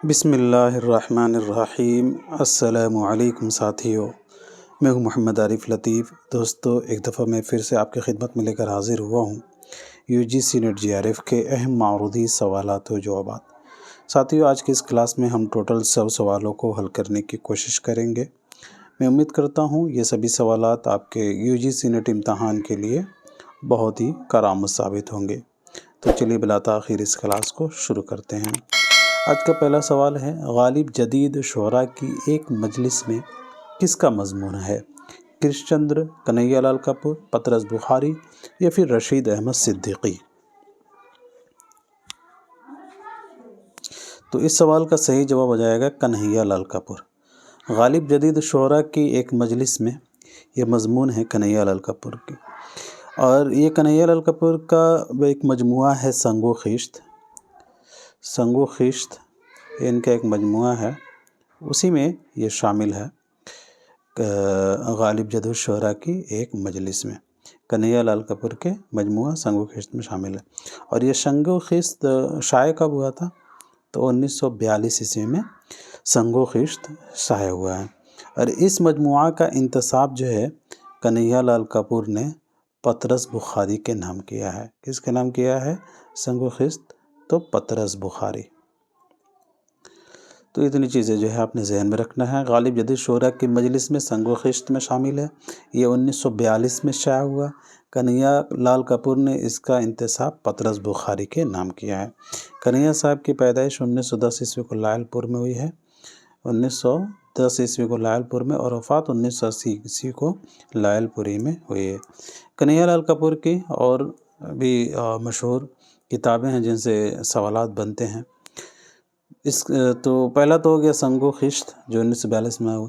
بسم اللہ الرحمن الرحیم۔ السلام علیکم ساتھیو، میں ہوں محمد عارف لطیف۔ دوستو، ایک دفعہ میں پھر سے آپ کی خدمت میں لے کر حاضر ہوا ہوں UGC نیٹ GRF کے اہم معروضی سوالات و جوابات۔ ساتھیو، آج کی اس کلاس میں ہم ٹوٹل 100 سوالوں کو حل کرنے کی کوشش کریں گے۔ میں امید کرتا ہوں یہ سبھی سوالات آپ کے UGC نیٹ امتحان کے لیے بہت ہی کارآمد ثابت ہوں گے۔ تو چلیے بلا تاخیر اس کلاس کو شروع کرتے ہیں۔ آج کا پہلا سوال ہے، غالب جدید شعراء کی ایک مجلس میں کس کا مضمون ہے؟ کرشن چندر، کنہیا لال کپور، پطرس بخاری یا پھر رشید احمد صدیقی؟ تو اس سوال کا صحیح جواب ہو جائے گا کنہیا لال کپور۔ غالب جدید شعراء کی ایک مجلس میں یہ مضمون ہے کنہیا لال کپور کی، اور یہ کنہیا لال کپور کا ایک مجموعہ ہے سنگ و خیشت۔ سنگ و خیشت ان کا ایک مجموعہ ہے، اسی میں یہ شامل ہے غالب جدید شعراء کی ایک مجلس میں۔ کنہیا لال کپور کے مجموعہ سنگ و خیشت میں شامل ہے، اور یہ سنگ و خیشت شائع کب ہوا تھا؟ تو 1942 عیسوی میں سنگ و خیشت شائع ہوا ہے، اور اس مجموعہ کا انتساب جو ہے کنہیا لال کپور نے پطرس بخاری کے نام کیا ہے۔ کس کے نام کیا ہے سنگ و خیشت؟ تو پطرس بخاری۔ تو اتنی چیزیں جو ہے آپ نے ذہن میں رکھنا ہے۔ غالب جدید شعراء کی مجلس میں سنگ و خیشت میں شامل ہے، یہ 1942 میں شائع ہوا۔ کنہیا لال کپور نے اس کا انتساب پطرس بخاری کے نام کیا ہے۔ کنہیا صاحب کی پیدائش 1910 عیسوی کو لائل پور میں ہوئی ہے، 1910 عیسوی کو لائل پور میں، اور وفات 1980 عیسوی کو لائل پوری میں ہوئی ہے۔ کنہیا لال کپور کی اور بھی مشہور کتابیں ہیں جن سے سوالات بنتے ہیں۔ تو پہلا تو ہو گیا سنگ و خیشت جو 1942 میں ہوا۔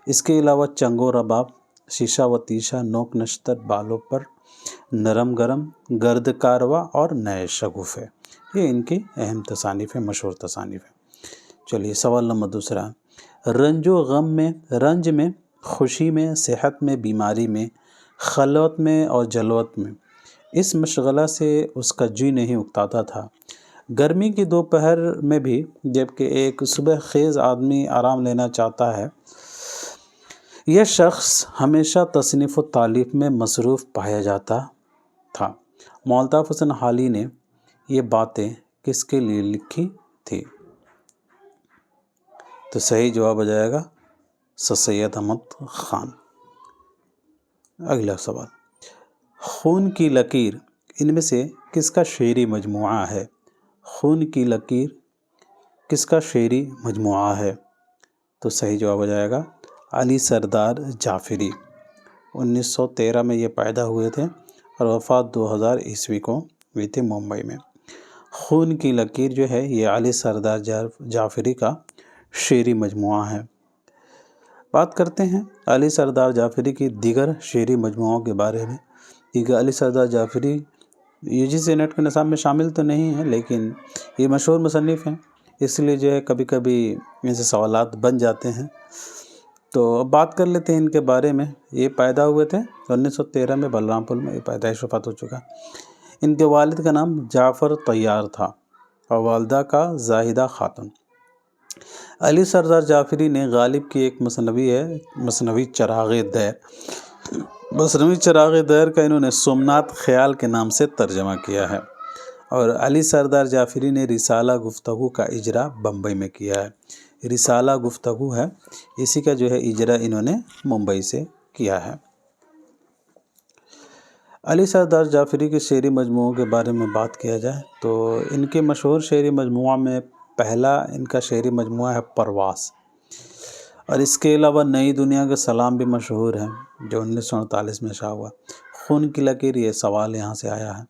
اس کے علاوہ چنگ و رباب، شیشہ و تیشہ، نوک نشتر، بالوں پر، نرم گرم، گرد کارواں اور نئے شگوفے، یہ ان کی اہم تصانیف ہیں، مشہور تصانیف ہیں۔ چلیے سوال نمبر دوسرا، رنج و غم میں، رنج میں، خوشی میں، صحت میں، بیماری میں، خلوت میں اور جلوت میں اس مشغلہ سے اس کا جی نہیں اکتاتا تھا۔ گرمی کی دوپہر میں بھی جبکہ ایک صبح خیز آدمی آرام لینا چاہتا ہے، یہ شخص ہمیشہ تصنیف و تالیف میں مصروف پایا جاتا تھا۔ مولتاف حسن حالی نے یہ باتیں کس کے لیے لکھی تھی؟ تو صحیح جواب ہو جائے گا سر سید احمد خان۔ اگلا سوال، خون کی لکیر ان میں سے کس کا شعری مجموعہ ہے؟ خون کی لکیر کس کا شعری مجموعہ ہے؟ تو صحیح جواب ہو جائے گا علی سردار جعفری۔ 1913 میں یہ پیدا ہوئے تھے اور وفات 2000 عیسوی کو ہوئی تھی ممبئی میں۔ خون کی لکیر جو ہے یہ علی سردار جعفری کا شعری مجموعہ ہے۔ بات کرتے ہیں علی سردار جعفری کی دیگر شعری مجموعوں کے بارے میں، کیونکہ علی سردار جعفری UGC نیٹ کے نصاب میں شامل تو نہیں ہے، لیکن یہ مشہور مصنف ہیں، اس لیے جو ہے کبھی کبھی ان سے سوالات بن جاتے ہیں۔ تو اب بات کر لیتے ہیں ان کے بارے میں۔ یہ پیدا ہوئے تھے 1913 میں بلرام پور میں، یہ پیدائش وفات ہو چکا۔ ان کے والد کا نام جعفر طیار تھا اور والدہ کا زاہدہ خاتون۔ علی سردار جعفری نے غالب کی ایک مثنوی ہے، مثنوی چراغ دیر۔ مثنوی چراغ دیر کا انہوں نے سومنات خیال کے نام سے ترجمہ کیا ہے، اور علی سردار جعفری نے رسالہ گفتگو کا اجرا بمبئی میں کیا ہے۔ رسالہ گفتگو ہے، اسی کا جو ہے اجرا انہوں نے ممبئی سے کیا ہے۔ علی سردار جعفری کے شعری مجموعوں کے بارے میں بات کیا جائے تو ان کے مشہور شعری مجموعہ میں پہلا ان کا شعری مجموعہ ہے پرواز، اور اس کے علاوہ نئی دنیا کا سلام بھی مشہور ہے جو 1948 میں شائع ہوا۔ خون کی لکیر، یہ سوال یہاں سے آیا ہے۔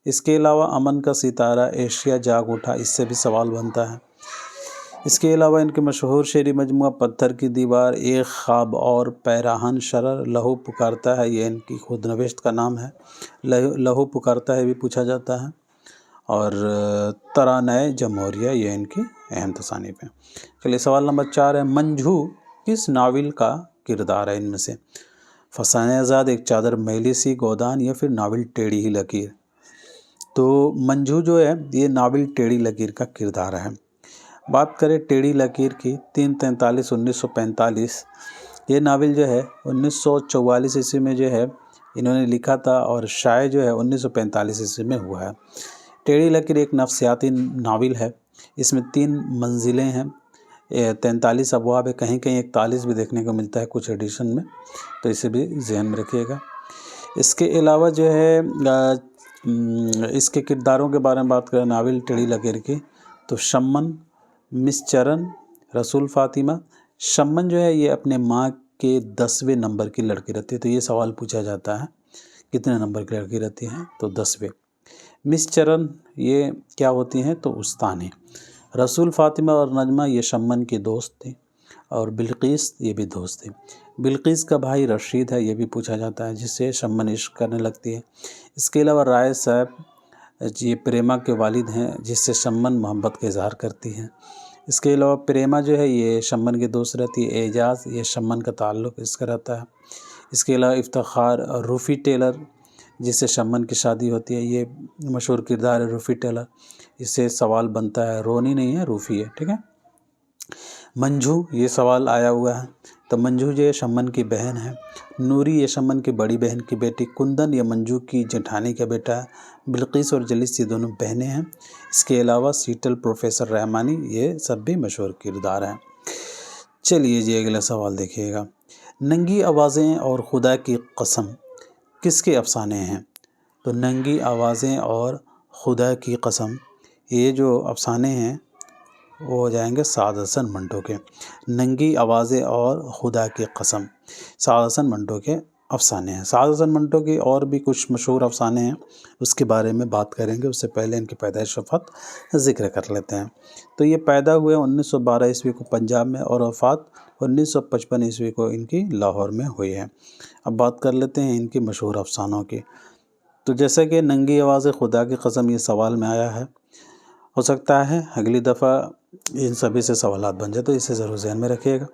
اس کے علاوہ امن کا ستارہ، ایشیا جاگ اٹھا، اس سے بھی سوال بنتا ہے۔ اس کے علاوہ ان کے مشہور شعری مجموعہ پتھر کی دیوار، ایک خواب اور پیراہن شرر، لہو پکارتا ہے، یہ ان کی خود نوشت کا نام ہے۔ لہو پکارتا ہے بھی پوچھا جاتا ہے، اور ترانۂ جمہوریہ، یہ ان کی اہم تصانیف ہیں۔ چلیے سوال نمبر 4 ہے، منجھو کس ناول کا کردار ہے ان میں سے؟ فسانے آزاد، ایک چادر میلی سی، گودان، یا پھر ناول ٹیڑھی ہی لکیر؟ تو منجھو جو ہے یہ ناول ٹیڑھی لکیر کا کردار ہے۔ بات کریں ٹیڑھی لکیر کی 343 1945، یہ ناول جو ہے 1944 عیسوی میں جو ہے انہوں نے لکھا تھا اور شائع جو ہے 1945 عیسوی میں ہوا ہے۔ ٹیڑھی لکیر ایک نفسیاتی ناول ہے، اس میں 3 منزلیں ہیں، 43 ابواب ہے، کہیں کہیں 41 بھی دیکھنے کو ملتا ہے کچھ ایڈیشن میں، تو اسے بھی ذہن میں رکھیے گا۔ اس کے علاوہ جو ہے اس کے کرداروں کے بارے میں بات کریں ناول ٹیڑھی لکیر کی، تو شمن، مس چرن، رسول فاطمہ۔ شمن جو ہے یہ اپنے ماں کے 10ویں نمبر کی لڑکی رہتی ہے، تو یہ سوال پوچھا جاتا ہے کتنے نمبر کی لڑکی رہتی ہے، تو 10ویں۔ مس چرن یہ کیا ہوتی ہیں، تو استانی۔ رسول فاطمہ اور نجمہ یہ شمن کی دوست تھی، اور بلقیس یہ بھی دوست تھی۔ بلقیس کا بھائی رشید ہے، یہ بھی پوچھا جاتا ہے، جس سے شمن عشق کرنے لگتی ہے۔ اس کے علاوہ رائے صاحب یہ پریما کے والد ہیں، جس سے شمن محبت کا اظہار کرتی ہیں۔ اس کے علاوہ پریما جو ہے یہ شمن کی دوست رہتی ہے۔ اعجاز یہ شمن کا تعلق اس کا رہتا ہے۔ اس کے علاوہ افتخار اور روفی ٹیلر جس سے شمن کی شادی ہوتی ہے، یہ مشہور کردار ہے روفی ٹیلر۔ اس سے سوال بنتا ہے، رونی نہیں ہے روفی ہے، ٹھیک ہے۔ منجو یہ سوال آیا ہوا ہے، تو منجو جو ہے شمن کی بہن ہے۔ نوری یہ شمن کی بڑی بہن کی بیٹی۔ کندن یہ منجو کی جٹھانی کا بیٹا ہے۔ بلقیس اور جلیس یہ دونوں بہنیں ہیں۔ اس کے علاوہ سیٹل، پروفیسر رحمانی یہ سب بھی مشہور کردار ہیں۔ چلیے جی اگلا سوال دیکھیے گا۔ ننگی آوازیں اور خدا کی قسم کس کے افسانے ہیں؟ تو ننگی آوازیں اور خدا کی قسم یہ جو افسانے ہیں وہ ہو جائیں گے سعد حسن منٹو کے۔ ننگی آوازیں اور خدا کی قسم سعد حسن منٹو کے افسانے ہیں۔ سعد حسن منٹو کی اور بھی کچھ مشہور افسانے ہیں، اس کے بارے میں بات کریں گے، اس سے پہلے ان کی پیدائش وفات ذکر کر لیتے ہیں۔ تو یہ پیدا ہوئے 1912 عیسوی کو پنجاب میں، اور وفات 1955 عیسوی کو ان کی لاہور میں ہوئی ہے۔ اب بات کر لیتے ہیں ان کی مشہور افسانوں کی۔ تو جیسا کہ ننگی آواز خدا کی قسم یہ سوال میں آیا ہے، ہو سکتا ہے اگلی دفعہ ان سبھی سے سوالات بن جائے، تو اسے ضرور ذہن میں رکھیے گا۔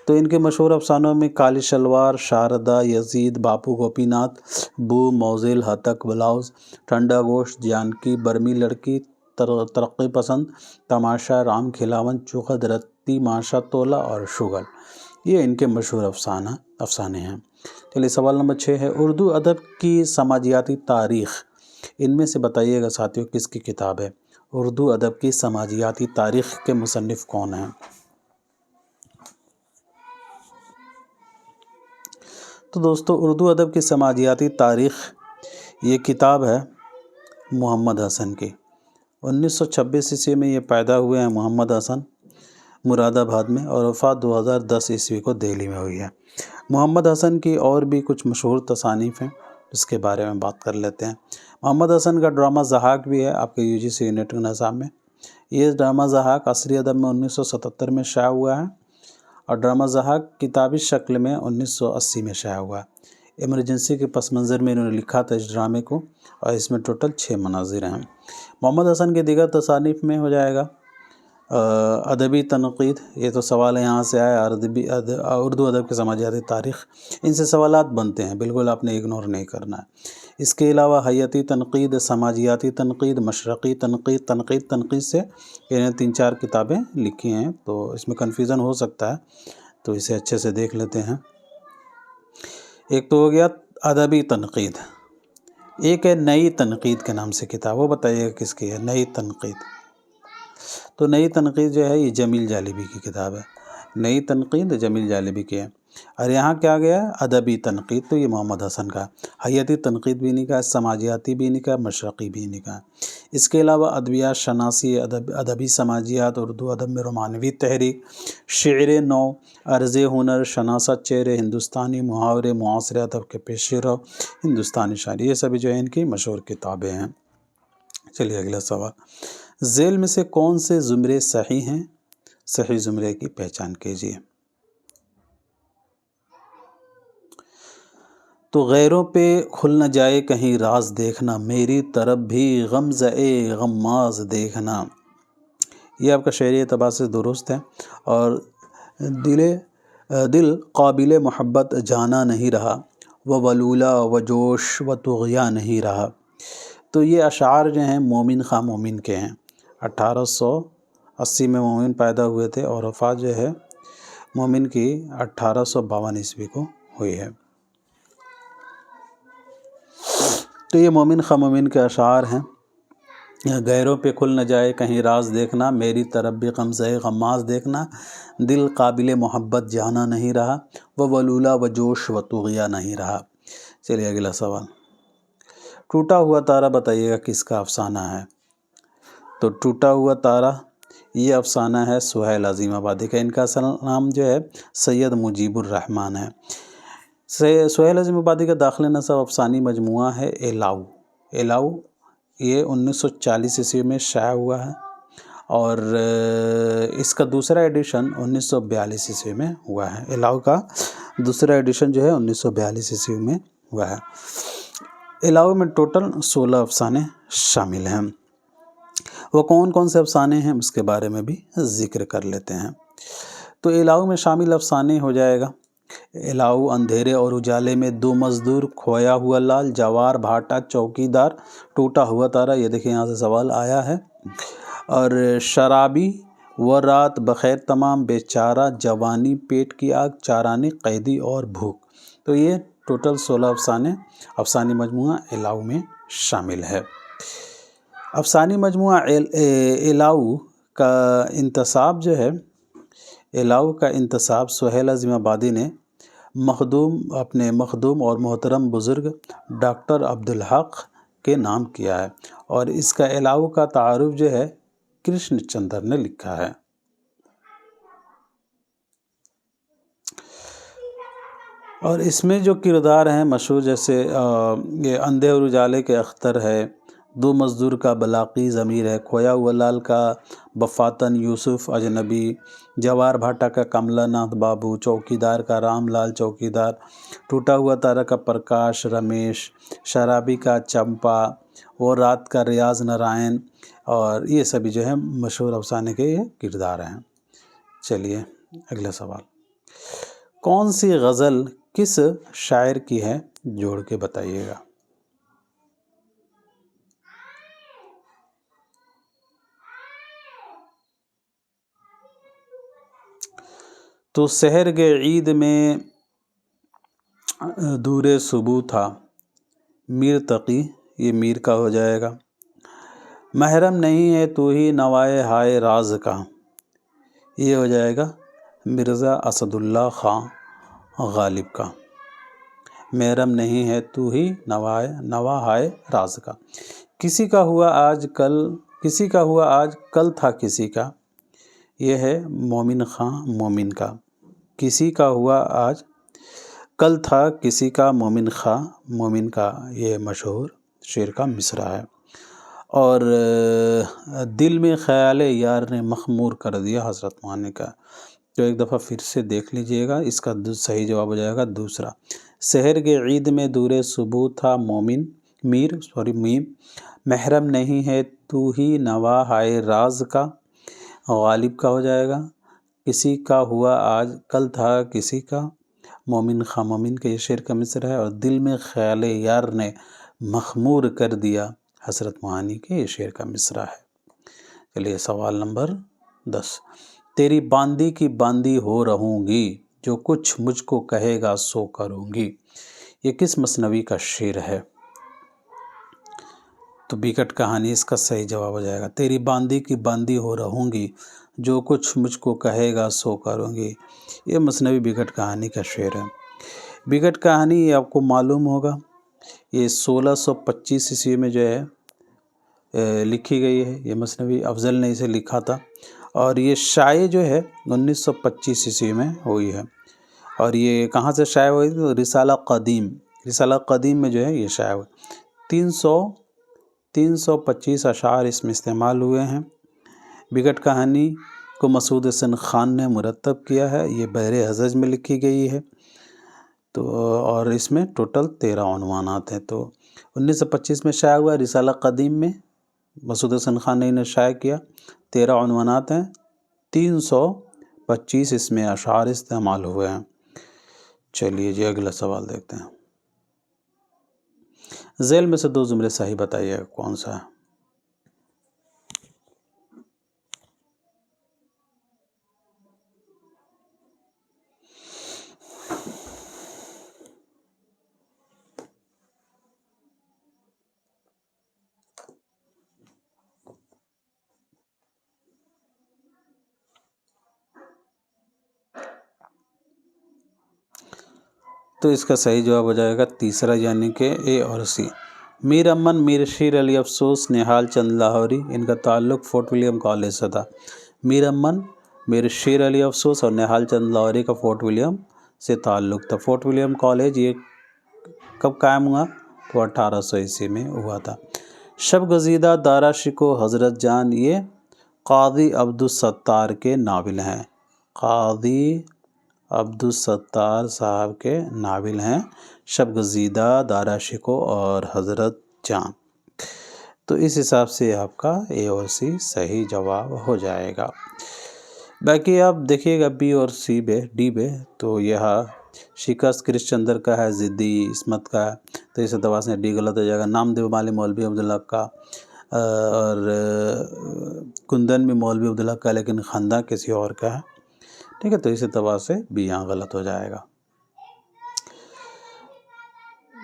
تو ان کے مشہور افسانوں میں کالی شلوار، شاردا، یزید، باپو گوپی ناتھ، بو، موزل، ہتک، بلاؤز، ٹھنڈا گوشت، جانکی، برمی لڑکی، ترقی پسند، تماشا، رام کھلاون، چوخد، رتی ماشا تولا اور شغل، یہ ان کے مشہور افسانے ہیں۔ چلیے سوال نمبر 6 ہے، اردو ادب کی سماجیاتی تاریخ ان میں سے بتائیے گا ساتھیوں کس کی کتاب ہے؟ اردو ادب کی سماجیاتی تاریخ کے مصنف کون ہیں؟ تو دوستو اردو ادب کی سماجیاتی تاریخ یہ کتاب ہے محمد حسن کی۔ 1926 عیسوی میں یہ پیدا ہوئے ہیں محمد حسن مراد آباد میں، اور وفات 2010 عیسوی کو دہلی میں ہوئی ہے۔ محمد حسن کی اور بھی کچھ مشہور تصانیف ہیں، اس کے بارے میں بات کر لیتے ہیں۔ محمد حسن کا ڈرامہ ضحاک بھی ہے آپ کے UGC یونٹ کے نظام میں۔ یہ ڈرامہ ضحاک عصری ادب میں 1977 میں شائع ہوا ہے، اور ڈرامہ ضحاک کتابی شکل میں 1980 میں شائع ہوا ہے۔ ایمرجنسی کے پس منظر میں انہوں نے لکھا تھا اس ڈرامے کو، اور اس میں ٹوٹل 6 مناظر ہیں۔ محمد حسن کے دیگر تصانیف میں ہو جائے گا ادبی تنقید، یہ تو سوال یہاں سے آیا، اردو ادب کے سماجیاتی تاریخ، ان سے سوالات بنتے ہیں، بالکل آپ نے اگنور نہیں کرنا ہے۔ اس کے علاوہ حیاتی تنقید، سماجیاتی تنقید، مشرقی تنقید، تنقید سے انہیں 3-4 کتابیں لکھی ہیں، تو اس میں کنفیوژن ہو سکتا ہے، تو اسے اچھے سے دیکھ لیتے ہیں۔ ایک تو ہو گیا ادبی تنقید، ایک ہے نئی تنقید کے نام سے کتاب، وہ بتائیے گا کس کی ہے نئی تنقید؟ تو نئی تنقید جو ہے یہ جمیل جالبی کی کتاب ہے، نئی تنقید جمیل جالبی کی ہے۔ اور یہاں کیا گیا ہے ادبی تنقید، تو یہ محمد حسن کا حیاتی تنقید بھی نہیں کہا، سماجیاتی بھی نہیں کہا، مشرقی بھی نہیں کہا۔ اس کے علاوہ ادبیات شناسی، ادبی سماجیات، اردو ادب میں رومانوی تحریک، شعر نو، عرض ہنر، شناست چہرے، ہندوستانی محاورے، معاصر ادب کے پیش رو، ہندوستانی شاعری، یہ سبھی جو ہے ان کی مشہور کتابیں ہیں۔ چلیے اگلا سوال، ذیل میں سے کون سے زمرے صحیح ہیں؟ صحیح زمرے کی پہچان کیجیے۔ تو غیروں پہ کھل نہ جائے کہیں راز دیکھنا، میری طرف بھی غمزۂ غماز دیکھنا، یہ آپ کا شعری اعتبار سے درست ہے۔ اور دل قابل محبت جانا نہیں رہا، و ولولہ و جوش و طغیاں نہیں رہا، تو یہ اشعار جو ہیں مومن خواہ مومن کے ہیں، 80 میں مومن پیدا ہوئے تھے اور وفات جو ہے مومن کی 1852 عیسوی کو ہوئی ہے۔ تو یہ مومن خواہ مومن کے اشعار ہیں۔ غیروں پہ کھل نہ جائے کہیں راز دیکھنا، میری طرف بھی غمزہ غماز دیکھنا، دل قابل محبت جانا نہیں رہا، وہ ولولہ و جوش و طغیہ نہیں رہا۔ چلیے اگلا سوال، ٹوٹا ہوا تارا بتائیے گا کس کا افسانہ ہے؟ تو ٹوٹا ہوا تارا یہ افسانہ ہے سہیل عظیم آبادی کا۔ ان کا اصل نام جو ہے سید مجیب الرحمن ہے۔ سہیل عظیم آبادی کا داخل نصب افسانی مجموعہ ہے الاؤ۔ الاؤ یہ 1940 عیسوی میں شائع ہوا ہے اور اس کا دوسرا ایڈیشن 1942 عیسوی میں ہوا ہے۔ الاؤ کا دوسرا ایڈیشن جو ہے 1942 عیسوی میں ہوا ہے۔ الاؤ میں ٹوٹل 16 افسانے شامل ہیں۔ وہ کون کون سے افسانے ہیں اس کے بارے میں بھی ذکر کر لیتے ہیں۔ تو الاؤ میں شامل افسانے ہو جائے گا، الاؤ اندھیرے اور اجالے میں، دو مزدور، کھویا ہوا لال، جوار بھاٹا، چوکی دار، ٹوٹا ہوا تارا، یہ دیکھیں یہاں سے سوال آیا ہے، اور شرابی، وہ رات بخیر تمام، بیچارہ، جوانی، پیٹ کی آگ، چارانی، قیدی اور بھوک۔ تو یہ ٹوٹل 16 افسانی مجموعہ الاؤ میں شامل ہے۔ افسانی مجموعہ الاؤ کا انتصاب جو ہے، الاؤ کا انتصاب سہیل عظیم آبادی نے اپنے مخدوم اور محترم بزرگ ڈاکٹر عبدالحق کے نام کیا ہے، اور اس کا الاؤ کا تعارف جو ہے کرشن چندر نے لکھا ہے۔ اور اس میں جو کردار ہیں مشہور، جیسے یہ اندھے اور اجالے کے اختر ہے، دو مزدور کا بلاقی ضمیر ہے، کھویا ہوا لال کا بفاتن یوسف اجنبی، جوار بھاٹا کا کملا ناتھ بابو، چوکی دار کا رام لال چوکی دار، ٹوٹا ہوا تارا کا پرکاش رمیش، شرابی کا چمپا، وہ رات کا ریاض نارائن، اور یہ سبھی جو ہیں مشہور افسانے کے یہ کردار ہیں۔ چلیے اگلا سوال، کون سی غزل کس شاعر کی ہے؟ جوڑ کے بتائیے گا۔ تو سحر کے عید میں دور صبح تھا، میر تقی، یہ میر کا ہو جائے گا۔ محرم نہیں ہے تو ہی نوائے ہائے راز کا، یہ ہو جائے گا مرزا اسد اللہ خان غالب کا۔ محرم نہیں ہے تو ہی نوا ہائے راز کا۔ کسی کا ہوا آج کل تھا کسی کا، یہ ہے مومن خان مومن کا۔ کسی کا ہوا آج کل تھا کسی کا، مومن خان مومن کا، یہ مشہور شعر کا مصرع ہے۔ اور دل میں خیال یار نے مخمور کر دیا، حضرت معانی کا۔ تو ایک دفعہ پھر سے دیکھ لیجئے گا، اس کا صحیح جواب ہو جائے گا دوسرا۔ سحر کے عید میں دور صبح تھا میر، محرم نہیں ہے تو ہی نوا ہائے راز کا، غالب کا ہو جائے گا۔ کسی کا ہوا آج کل تھا کسی کا، مومن خواہ مومن کا یہ شعر کا مصرع ہے۔ اور دل میں خیال یار نے مخمور کر دیا، حضرت معانی کے یہ شعر کا مصرع ہے۔ چلیے سوال نمبر 10، تیری باندی کی باندی ہو رہوں گی، جو کچھ مجھ کو کہے گا سو کروں گی، یہ کس مثنوی کا شعر ہے؟ تو بیکٹ کہانی اس کا صحیح جواب ہو جائے گا، تیری باندی کی باندی ہو رہوں گی، جو کچھ مجھ کو کہے گا سو کروں گی، یہ مثنوی بیکٹ کہانی کا شعر ہے۔ بیکٹ کہانی یہ آپ کو معلوم ہوگا، یہ 1625 عیسوی میں جو ہے لکھی گئی ہے، یہ مثنوی افضل نے اسے لکھا تھا، اور یہ شائع جو ہے 1925 عیسوی میں ہوئی ہے۔ اور یہ کہاں سے شائع ہوئی؟ تو رسالہ قدیم میں جو ہے یہ شائع ہوئی۔ 325 اشعار اس میں استعمال ہوئے ہیں۔ بیکٹ کہانی کو مسعود حسن خان نے مرتب کیا ہے، یہ بحر حجج میں لکھی گئی ہے۔ تو اور اس میں ٹوٹل 13 عنوانات ہیں۔ تو 1925 میں شائع ہوا رسالہ قدیم میں، مسعود حسن خان نے انہیں شائع کیا، 13 عنوانات ہیں، 325 اس میں اشعار استعمال ہوئے ہیں۔ چلیے جی اگلا سوال دیکھتے ہیں، ذیل میں سے دو زمرے صحیح بتائیے کون سا ہے؟ تو اس کا صحیح جواب ہو جائے گا تیسرا، یعنی کہ اے اور سی۔ میر امن، میر شیر علی افسوس، نہال چند لاہوری، ان کا تعلق فورٹ ولیم کالج سے تھا۔ میر امن، میر شیر علی افسوس اور نہال چند لاہوری کا فورٹ ولیم سے تعلق تھا۔ فورٹ ولیم کالج یہ کب قائم ہوا؟ تو 1800 میں ہوا تھا۔ شب گزیدہ، دارا شکوہ، حضرت جان، یہ قاضی عبدالستار کے ناول ہیں۔ قاضی عبدالستار صاحب کے ناول ہیں شب گزیدہ، دارا شکوہ اور حضرت جان۔ تو اس حساب سے آپ کا اے اور سی صحیح جواب ہو جائے گا۔ باقی آپ دیکھیے گا بی اور سی بے، ڈی بے، تو یہاں شکست کرش چندر کا ہے، ضدی عصمت کا ہے، تو اس اعتبار سے ڈی غلط ہو جائے گا۔ نامدیو مالی مولوی عبدالحق کا اور کندن بھی مولوی عبدالحق کا، لیکن خندہ کسی اور کا ہے، ٹھیک ہے، تو اس اعتبار سے بھی یہاں غلط ہو جائے گا۔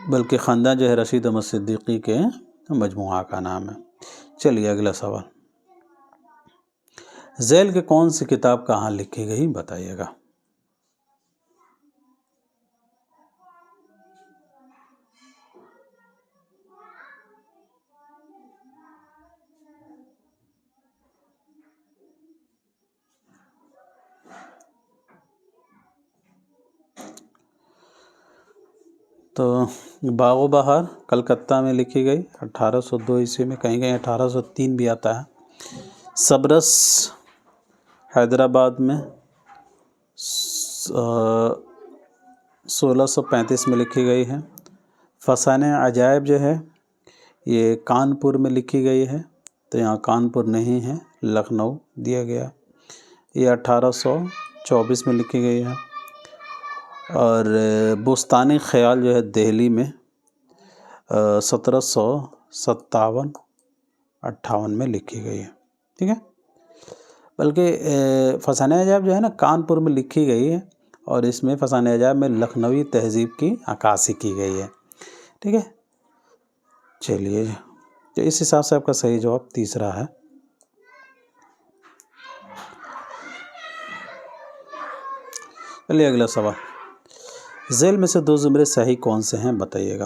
بلکہ خندہ جو ہے رشید احمد صدیقی کے مجموعہ کا نام ہے۔ چلیے اگلا سوال، ذیل کے کون سی کتاب کہاں لکھی گئی بتائیے گا۔ تو باغ و بہار کلکتہ میں لکھی گئی 1802 میں، کہیں کہیں 1803 بھی آتا ہے۔ صبرس حیدرآباد میں 1635 میں لکھی گئی ہے۔ فسانہ عجائب جو ہے یہ کانپور میں لکھی گئی ہے، تو یہاں کانپور نہیں ہے، لکھنؤ دیا گیا۔ یہ 1824 میں لکھی گئی ہے۔ اور بستانی خیال جو ہے دہلی میں 1757-58 میں لکھی گئی ہے، ٹھیک ہے۔ بلکہ فسانہ عجائب جو ہے نا کانپور میں لکھی گئی ہے، اور اس میں فسانہ عجائب میں لکھنوی تہذیب کی عکاسی کی گئی ہے، ٹھیک ہے۔ چلیے تو اس حساب سے آپ کا صحیح جواب تیسرا ہے۔ چلیے اگلا سوال، ذیل میں سے دو زمرے صحیح کون سے ہیں بتائیے گا۔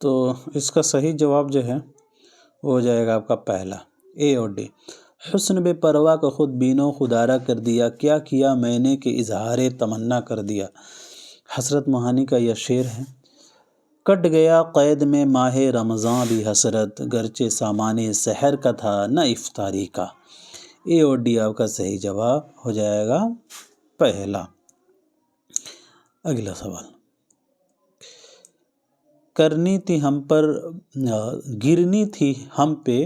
تو اس کا صحیح جواب جو ہے وہ ہو جائے گا آپ کا پہلا، اے اور ڈی۔ حسن بے پرواہ کا خود بینوں خودارہ کر دیا، کیا کیا میں نے کہ اظہار تمنا کر دیا۔ حسرت موہانی کا یہ شعر ہے۔ کٹ گیا قید میں ماہ رمضان بھی حسرت، گرچہ سامان سحر کا تھا نہ افطاری کا۔ اے اور ڈی آپ کا صحیح جواب ہو جائے گا پہلا۔ اگلا سوال، کرنی تھی ہم پر گرنی تھی ہم پہ،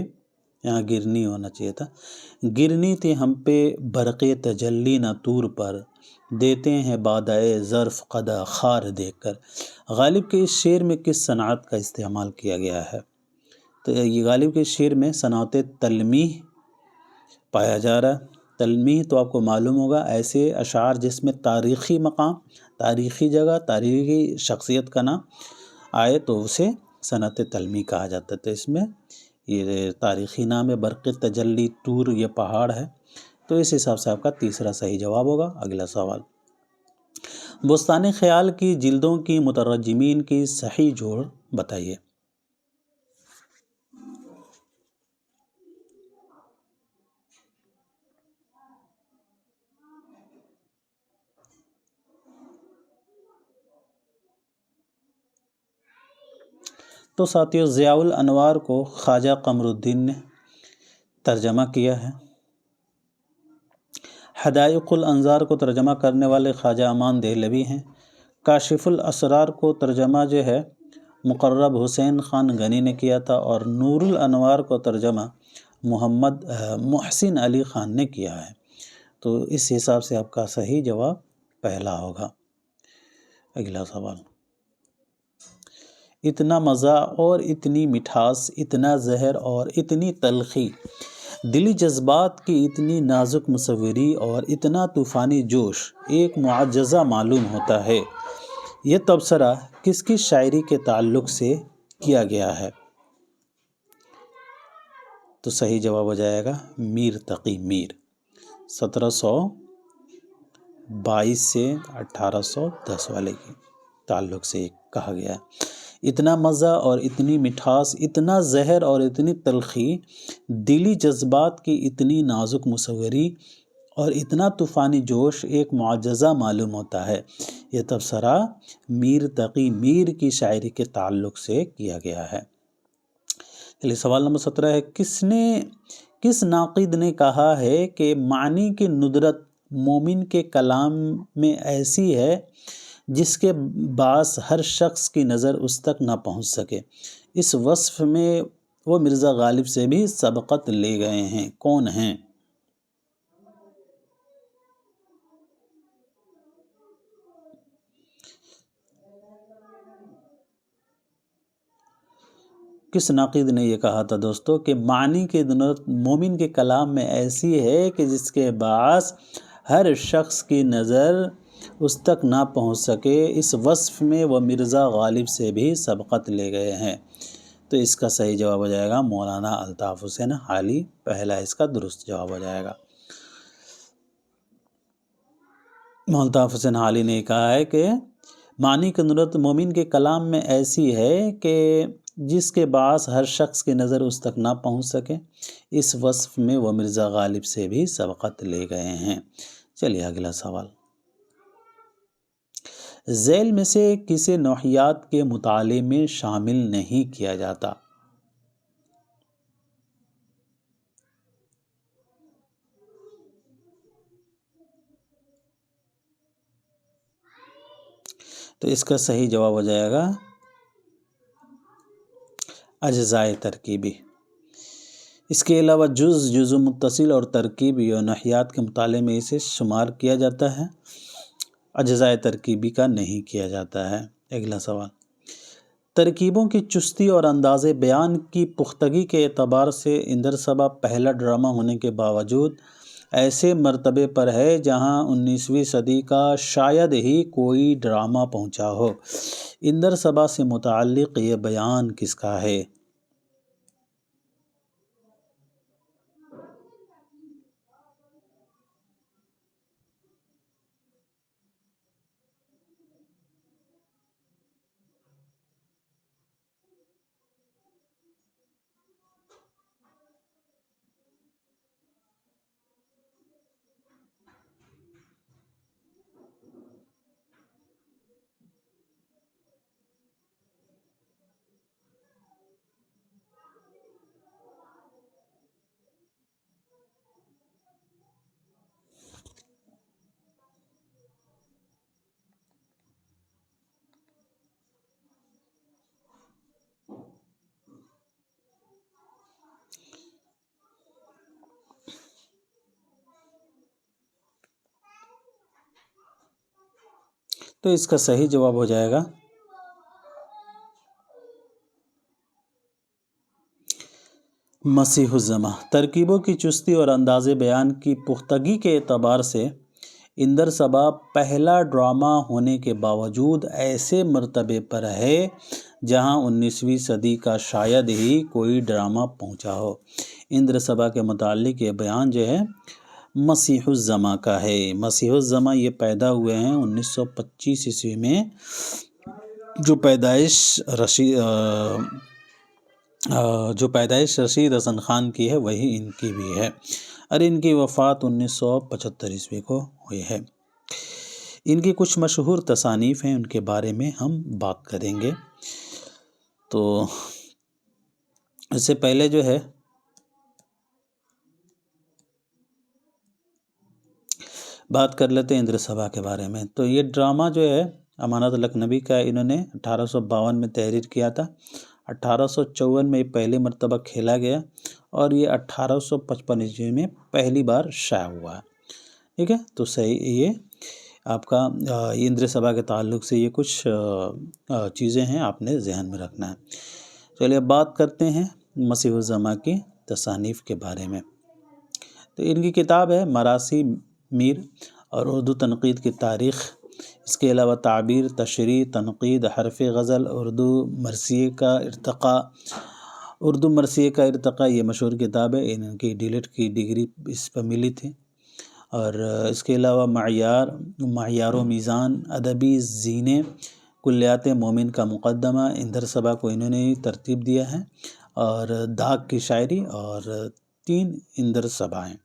یہاں گرنی ہونا چاہیے تھا، گرنی تھی ہم پہ برق تجلی نہ طور پر، دیتے ہیں بادائے ظرف قدح خار دیکھ کر۔ غالب کے اس شعر میں کس صنعت کا استعمال کیا گیا ہے؟ تو یہ غالب کے شعر میں صنعت تلمیح پایا جا رہا ہے۔ تلمیح تو آپ کو معلوم ہوگا ایسے اشعار جس میں تاریخی مقام، تاریخی جگہ، تاریخی شخصیت کا نام آئے تو اسے صنعت تلمیح کہا جاتا ہے۔ تو اس میں یہ تاریخی نام ہے، برق تجلی طور یہ پہاڑ ہے، تو اس حساب سے آپ کا تیسرا صحیح جواب ہوگا۔ اگلا سوال، بستان خیال کی جلدوں کی مترجمین کی صحیح جوڑ بتائیے۔ تو ساتھیو ضیاء الانوار کو خواجہ قمر الدین نے ترجمہ کیا ہے۔ حدائق الانظار کو ترجمہ کرنے والے خواجہ امان دہلوی ہیں۔ کاشف الاسرار کو ترجمہ جو ہے مقرب حسین خان غنی نے کیا تھا، اور نور الانوار کو ترجمہ محمد محسن علی خان نے کیا ہے۔ تو اس حساب سے آپ کا صحیح جواب پہلا ہوگا۔ اگلا سوال، اتنا مزہ اور اتنی مٹھاس، اتنا زہر اور اتنی تلخی، دلی جذبات کی اتنی نازک مصوری اور اتنا طوفانی جوش ایک معجزہ معلوم ہوتا ہے، یہ تبصرہ کس کی شاعری کے تعلق سے کیا گیا ہے؟ تو صحیح جواب ہو جائے گا میر تقی میر، 1722 سے 1810 والے کے تعلق سے کہا گیا ہے۔ اتنا مزہ اور اتنی مٹھاس، اتنا زہر اور اتنی تلخی، دلی جذبات کی اتنی نازک مصوری اور اتنا طوفانی جوش ایک معجزہ معلوم ہوتا ہے، یہ تبصرہ میر تقی میر کی شاعری کے تعلق سے کیا گیا ہے۔ چلیے سوال نمبر 17 ہے، کس ناقد نے کہا ہے کہ معنی کی ندرت مومن کے کلام میں ایسی ہے جس کے باعث ہر شخص کی نظر اس تک نہ پہنچ سکے؟ اس وصف میں وہ مرزا غالب سے بھی سبقت لے گئے ہیں، کون ہیں؟ کس ناقد نے یہ کہا تھا دوستو کہ معنی کی ندرت مومن کے کلام میں ایسی ہے کہ جس کے باعث ہر شخص کی نظر اس تک نہ پہنچ سکے، اس وصف میں وہ مرزا غالب سے بھی سبقت لے گئے ہیں؟ تو اس کا صحیح جواب ہو جائے گا مولانا الطاف حسین حالی، پہلا اس کا درست جواب ہو جائے گا۔ مولانا الطاف حسین حالی نے کہا ہے کہ معنی کی ندرت مومن کے کلام میں ایسی ہے کہ جس کے باعث ہر شخص کی نظر اس تک نہ پہنچ سکے، اس وصف میں وہ مرزا غالب سے بھی سبقت لے گئے ہیں۔ چلیے اگلا سوال، ذیل میں سے کسے نوحیات کے مطالعے میں شامل نہیں کیا جاتا؟ تو اس کا صحیح جواب ہو جائے گا اجزائے ترکیبی۔ اس کے علاوہ جزء متصل اور ترکیبی اور نوحیات کے مطالعے میں اسے شمار کیا جاتا ہے، اجزائے ترکیبی کا نہیں کیا جاتا ہے۔ اگلا سوال، ترکیبوں کی چستی اور انداز بیان کی پختگی کے اعتبار سے اندر صبا پہلا ڈرامہ ہونے کے باوجود ایسے مرتبے پر ہے جہاں 19ویں صدی کا شاید ہی کوئی ڈرامہ پہنچا ہو۔ اندر صبا سے متعلق یہ بیان کس کا ہے؟ تو اس کا صحیح جواب ہو جائے گا مسیح الزماں۔ ترکیبوں کی چستی اور انداز بیان کی پختگی کے اعتبار سے اندر صبا پہلا ڈرامہ ہونے کے باوجود ایسے مرتبے پر ہے جہاں 19ویں صدی کا شاید ہی کوئی ڈرامہ پہنچا ہو۔ اندر صبا کے متعلق یہ بیان جو ہے مسیح الزماں کا ہے۔ مسیح الزماں یہ پیدا ہوئے ہیں 1925 عیسوی میں، جو پیدائش رشید حسن خان کی ہے وہی ان کی بھی ہے، اور ان کی وفات 1975 عیسوی کو ہوئی ہے۔ ان کی کچھ مشہور تصانیف ہیں، ان کے بارے میں ہم بات کریں گے۔ تو اس سے پہلے جو ہے بات کر لیتے ہیں اندر صبا کے بارے میں۔ تو یہ ڈرامہ جو ہے امانت لکھنوی کا انہوں نے 1852 میں تحریر کیا تھا، 1854 میں یہ پہلی مرتبہ کھیلا گیا اور یہ 1855 عیسوی میں پہلی بار شائع ہوا ہے۔ ٹھیک ہے، تو صحیح یہ آپ کا اندر صبا کے تعلق سے یہ کچھ چیزیں ہیں آپ نے ذہن میں رکھنا ہے۔ چلیے اب بات کرتے ہیں مسیح الزماں کی تصانیف کے بارے میں۔ تو ان کی کتاب ہے مراثی میر اور اردو تنقید کی تاریخ، اس کے علاوہ تعبیر، تشریح، تنقید، حرف غزل، اردو مرثیے کا ارتقاء یہ مشہور کتاب ہے، ان کی ڈیلیٹ کی ڈگری اس پر ملی تھی۔ اور اس کے علاوہ معیار و میزان، ادبی زینے، کلیات مومن کا مقدمہ، اندر صبا کو انہوں نے ترتیب دیا ہے، اور داغ کی شاعری، اور 3 اندر صبا ہیں۔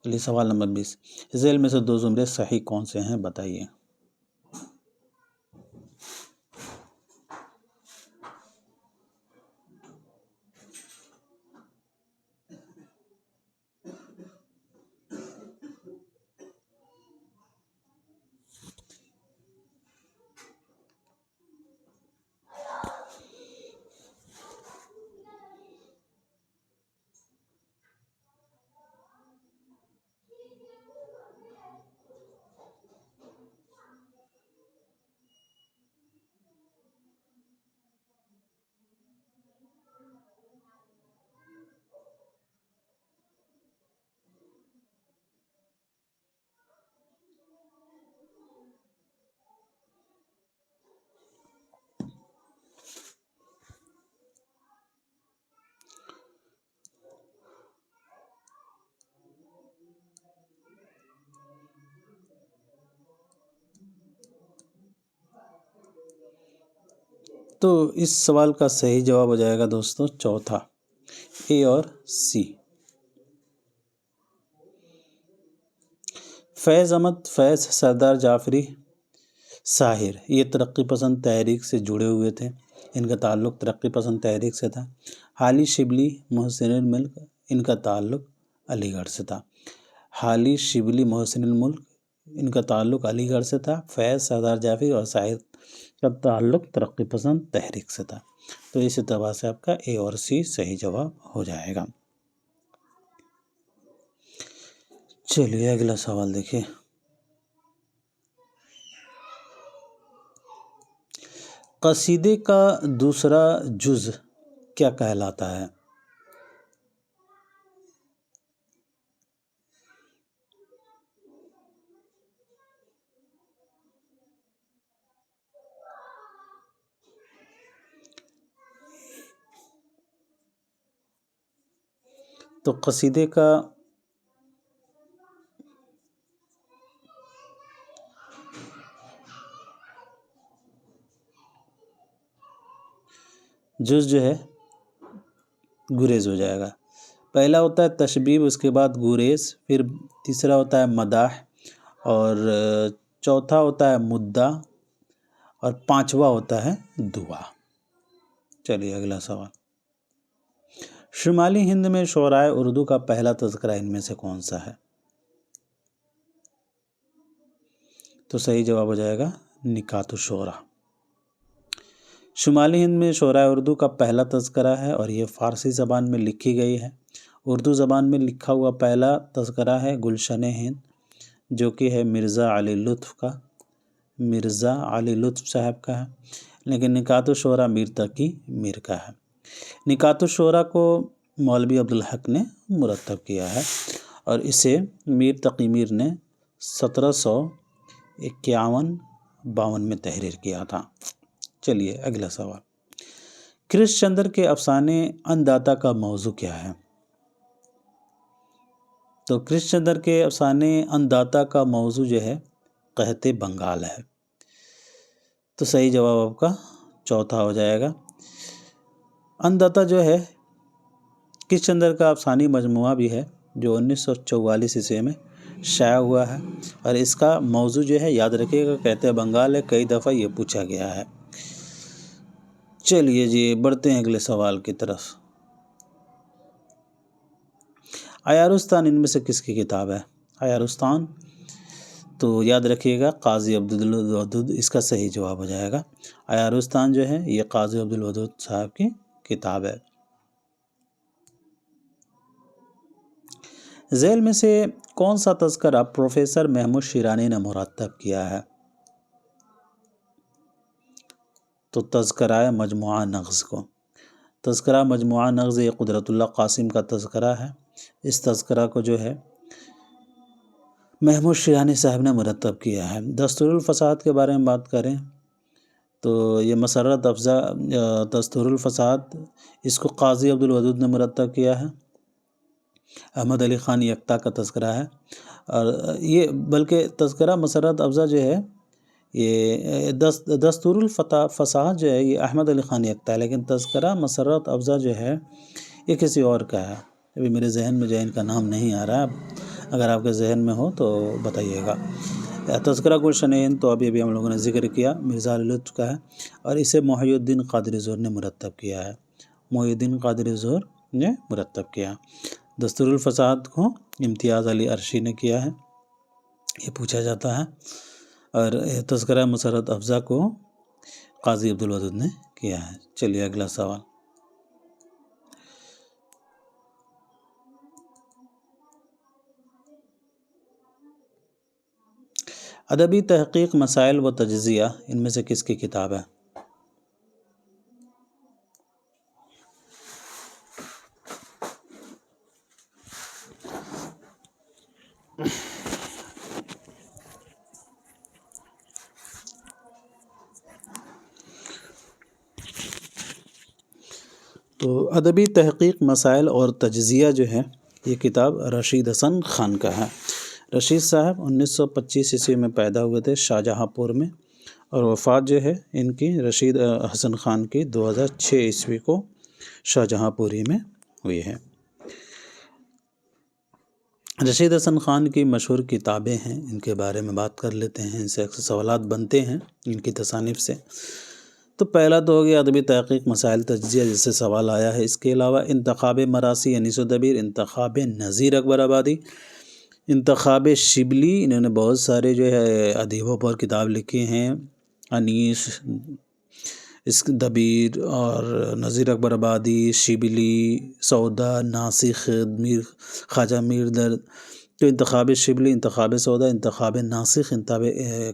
چلیے سوال نمبر 20، ذیل میں سے 2 زمرے صحیح کون سے ہیں بتائیے۔ تو اس سوال کا صحیح جواب ہو جائے گا دوستو چوتھا، اے اور سی۔ فیض احمد فیض، سردار جعفری، ساحر یہ ترقی پسند تحریک سے جڑے ہوئے تھے، ان کا تعلق ترقی پسند تحریک سے تھا۔ حالی شبلی، محسن الملک، ان کا تعلق علی گڑھ سے تھا۔ حالی شبلی، محسن الملک، ان کا تعلق علی گڑھ سے تھا۔ فیض، سردار جعفری اور ساحر کا تعلق ترقی پسند تحریک سے تھا۔ تو اس اعتبار سے آپ کا اے اور سی صحیح جواب ہو جائے گا۔ چلیے اگلا سوال دیکھیں۔ قصیدے کا دوسرا جز کیا کہلاتا ہے؟ تو قصیدے کا جز جو ہے گریز ہو جائے گا۔ پہلا ہوتا ہے تشبیب، اس کے بعد گریز، پھر تیسرا ہوتا ہے مداح، اور چوتھا ہوتا ہے مدعا، اور پانچواں ہوتا ہے دعا۔ چلیے اگلا سوال۔ شمالی ہند میں شعرائے اردو کا پہلا تذکرہ ان میں سے کون سا ہے؟ تو صحیح جواب ہو جائے گا نکات الشعراء۔ شمالی ہند میں شعرائے اردو کا پہلا تذکرہ ہے، اور یہ فارسی زبان میں لکھی گئی ہے۔ اردو زبان میں لکھا ہوا پہلا تذکرہ ہے گلشن ہند، جو کہ ہے مرزا علی لطف صاحب کا ہے، لیکن نکات الشعراء میر تقی میر کا ہے۔ نکات الشعراء کو مولوی عبدالحق نے مرتب کیا ہے، اور اسے میر تقی میر نے 1751-52 میں تحریر کیا تھا۔ چلیے اگلا سوال۔ کرشن چندر کے افسانے انداتا کا موضوع کیا ہے؟ تو کرشن چندر کے افسانے انداتا کا موضوع جو ہے قحط بنگال ہے۔ تو صحیح جواب آپ کا چوتھا ہو جائے گا۔ انداتا جو ہے کرشن چندر کا افسانی مجموعہ بھی ہے، جو 1944 عیسوی میں شائع ہوا ہے، اور اس کا موضوع جو ہے یاد رکھیے گا قحط بنگال ہے، کئی دفعہ یہ پوچھا گیا ہے۔ چلیے جی بڑھتے ہیں اگلے سوال کی طرف۔ عیارستان ان میں سے کس کی کتاب ہے؟ عیارستان تو یاد رکھیے گا قاضی عبدالودود اس کا صحیح جواب ہو جائے گا۔ عیاروستان جو ہے یہ قاضی عبدالودود صاحب کی کتاب ہے۔ ذیل میں سے کون سا تذکرہ پروفیسر محمود شیرانی نے مرتب کیا ہے؟ تو تذکرہ مجموعہ نغز کو، تذکرہ مجموعہ نغز یہ قدرت اللہ قاسم کا تذکرہ ہے۔ اس تذکرہ کو جو ہے محمود شیرانی صاحب نے مرتب کیا ہے۔ دستور الفساد کے بارے میں بات کریں تو یہ مسرت افزا دستور الفساد اس کو قاضی عبدالودود نے مرتب کیا ہے۔ احمد علی خان یکتا کا تذکرہ ہے، اور یہ بلکہ تذکرہ مسرت افزا جو ہے یہ دستور الفساد جو ہے یہ احمد علی خان یکتا ہے، لیکن تذکرہ مسرت افزا جو ہے یہ کسی اور کا ہے۔ ابھی میرے ذہن میں جو ہے ان کا نام نہیں آ رہا ہے، اگر آپ کے ذہن میں ہو تو بتائیے گا۔ تذکرہ گلشن ہند تو ابھی ہم لوگوں نے ذکر کیا، مرزا علی لطف کا ہے، اور اسے محی الدین قادری زور نے مرتب کیا ہے۔ محی الدین قادری زور نے مرتب کیا۔ دستور الفساد کو امتیاز علی عرشی نے کیا ہے، یہ پوچھا جاتا ہے، اور تذکرہ مسرت افزا کو قاضی عبدالودود نے کیا ہے۔ چلیے اگلا سوال۔ ادبی تحقیق مسائل و تجزیہ ان میں سے کس کی کتاب ہے؟ تو ادبی تحقیق مسائل اور تجزیہ جو ہے یہ کتاب رشید حسن خان کا ہے۔ رشید صاحب 1925 عیسوی میں پیدا ہوئے تھے شاہجہاں پور میں، اور وفات جو ہے ان کی رشید حسن خان کی 2006 عیسوی کو شاہجہاں پوری میں ہوئی ہے۔ رشید حسن خان کی مشہور کتابیں ہیں، ان کے بارے میں بات کر لیتے ہیں، ان سے اکثر سوالات بنتے ہیں ان کی تصانیف سے۔ تو پہلا تو ہو گیا ادبی تحقیق مسائل تجزیہ، جس سے سوال آیا ہے۔ اس کے علاوہ انتخاب مراثی انیس و دبیر، انتخاب نظیر اکبر آبادی، انتخاب شبلی، انہوں نے بہت سارے جو ہے ادیبوں پر کتاب لکھی ہیں، انیس، دبیر اور نظیر اکبر آبادی، شبلی، سودا، ناسخ، خواجہ میر درد۔ تو انتخاب شبلی، انتخاب سودا، انتخاب ناسخ،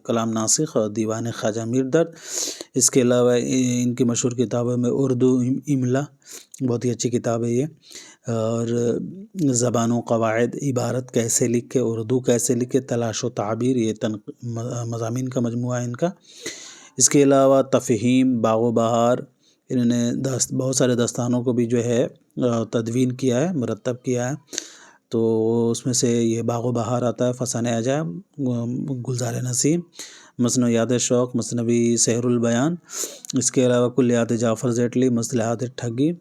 کلام ناسخ اور دیوان خواجہ میر درد۔ اس کے علاوہ ان کی مشہور کتابوں میں اردو املا، بہت ہی اچھی کتاب ہے یہ، اور زبان و قواعد، عبارت کیسے لکھے، اردو کیسے لکھے، تلاش و تعبیر، یہ مضامین کا مجموعہ ہے ان کا۔ اس کے علاوہ تفہیم، باغ و بہار، انہوں نے بہت سارے داستانوں کو بھی جو ہے تدوین کیا ہے، مرتب کیا ہے۔ تو اس میں سے یہ باغ و بہار آتا ہے، فسانہ عجائب، گلزار نسیم، مثنویات شوق، مثنوی سحر البیان۔ اس کے علاوہ کلیات جعفر زیٹلی، مصطلحات ٹھگی،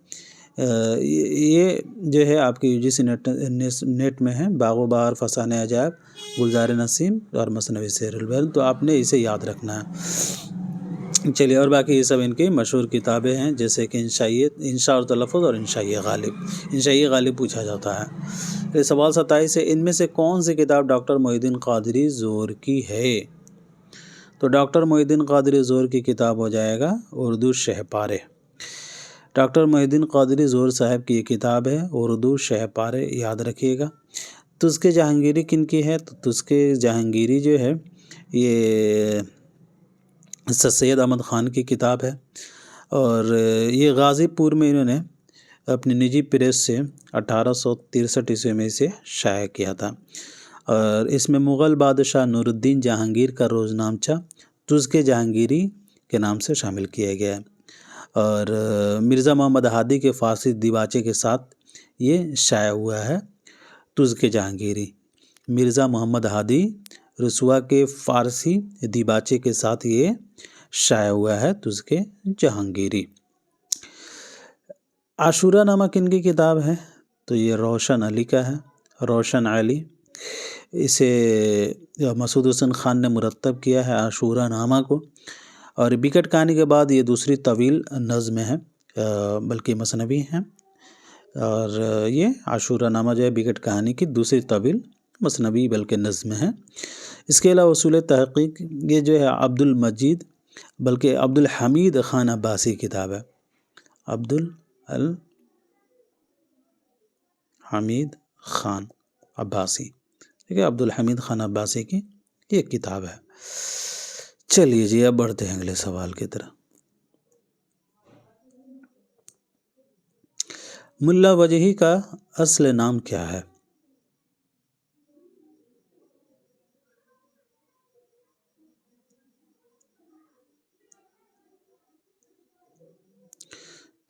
یہ جو ہے آپ کے یو جی سی نیٹ میں ہے، باغ و بہار، فسانہ عجائب، گلزار نسیم اور مثنوی سحر البیان۔ تو آپ نے اسے یاد رکھنا ہے۔ چلیے، اور باقی یہ سب ان کی مشہور کتابیں ہیں، جیسے کہ انشاء اور تلفظ اور انشاء غالب۔ انشاء غالب پوچھا جاتا ہے۔ سوال 27 ہے، ان میں سے کون سی کتاب ڈاکٹر محی الدین قادری زور کی ہے؟ تو ڈاکٹر محی الدین قادری زور کی کتاب ہو جائے گا اردو شہ پارے۔ ڈاکٹر محی الدین قادری زور صاحب کی یہ کتاب ہے اردو شہ پارے، یاد رکھیے گا۔ تذکِ جہانگیری کن کی ہے؟ تو تذکِ جہانگیری جو ہے یہ سر سید احمد خان کی کتاب ہے، اور یہ غازی پور میں انہوں نے اپنی نجی پریس سے 1863 عیسوی میں اسے شائع کیا تھا، اور اس میں مغل بادشاہ نور الدین جہانگیر کا روزنامچہ تذکِ جہانگیری کے نام سے شامل کیا گیا ہے، اور مرزا محمد ہادی کے فارسی دیباچے کے ساتھ یہ شائع ہوا ہے۔ تذکِ جہانگیری مرزا محمد ہادی رسوا کے فارسی دیباچے کے ساتھ یہ شائع ہوا ہے، تذکِ جہانگیری۔ عاشورہ نامہ کن کی کتاب ہے؟ تو یہ روشن علی کا ہے، روشن علی۔ اسے مسعود حسن خان نے مرتب کیا ہے عاشورہ نامہ کو، اور بکٹ کہانی کے بعد یہ دوسری طویل نظم ہے، بلکہ مثنوی ہے، اور یہ عاشورہ نامہ جو ہے بکٹ کہانی کی دوسری طویل مثنوی بلکہ نظم ہے۔ اس کے علاوہ اصول تحقیق یہ جو ہے عبد المجید بلکہ عبد الحمید خان عباسی کتاب ہے، عبد الحمید خان عباسی، ٹھیک ہے، عبد الحمید خان عباسی کی یہ کتاب ہے۔ چلیے جی اب بڑھتے ہیں اگلے سوال کی طرف۔ ملا وجہی کا اصل نام کیا ہے؟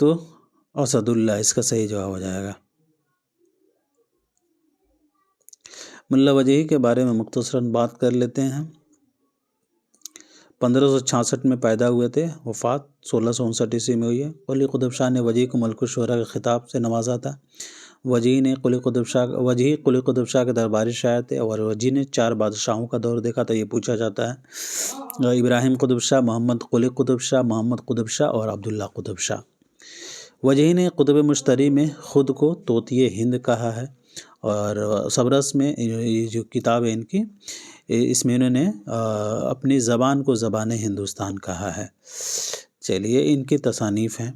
تو اسد اللہ اس کا صحیح جواب ہو جائے گا۔ ملا وجہی کے بارے میں مختصراً بات کر لیتے ہیں۔ 1566 میں پیدا ہوئے تھے، وفات 1659 میں ہوئی ہے۔ قلی قطب شاہ نے وجہی کو ملک الشعراء کے خطاب سے نوازا تھا۔ وجہی قلی قطب شاہ کے درباری شاعر تھے اور وجہی نے 4 بادشاہوں کا دور دیکھا تھا، یہ پوچھا جاتا ہے۔ ابراہیم قطب شاہ، محمد قلی قطب شاہ، محمد قطب شاہ اور عبداللہ قطب شاہ۔ وجہی نے قطب مشتری میں خود کو طوطی ہند کہا ہے، اور صبرس میں یہ جو کتاب ہے ان کی، اس میں انہوں نے اپنی زبان کو زبان ہندوستان کہا ہے۔ چلیے ان کی تصانیف ہیں۔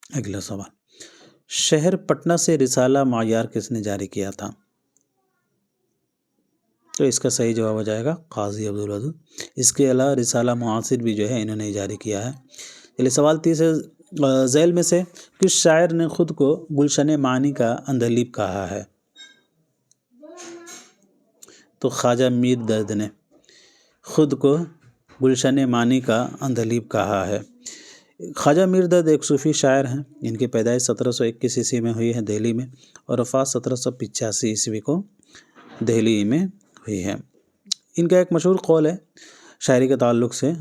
اگلا سوال، شہر پٹنہ سے رسالہ معیار کس نے جاری کیا تھا؟ تو اس کا صحیح جواب ہو جائے گا قاضی عبدالودود۔ اس کے علاوہ رسالہ معاصر بھی جو ہے انہوں نے جاری کیا ہے۔ چلیے سوال 30 ذیل میں سے کس شاعر نے خود کو گلشن معانی کا عندلیب کہا ہے؟ تو خواجہ میر درد نے خود کو گلشن معانی کا عندلیب کہا ہے۔ خواجہ میر درد ایک صوفی شاعر ہیں، ان کی پیدائش 1721 عیسوی میں ہوئی ہے دہلی میں، اور وفات 1785 عیسوی کو دہلی میں ہوئی ہے۔ ان کا ایک مشہور قول ہے شاعری کے تعلق سے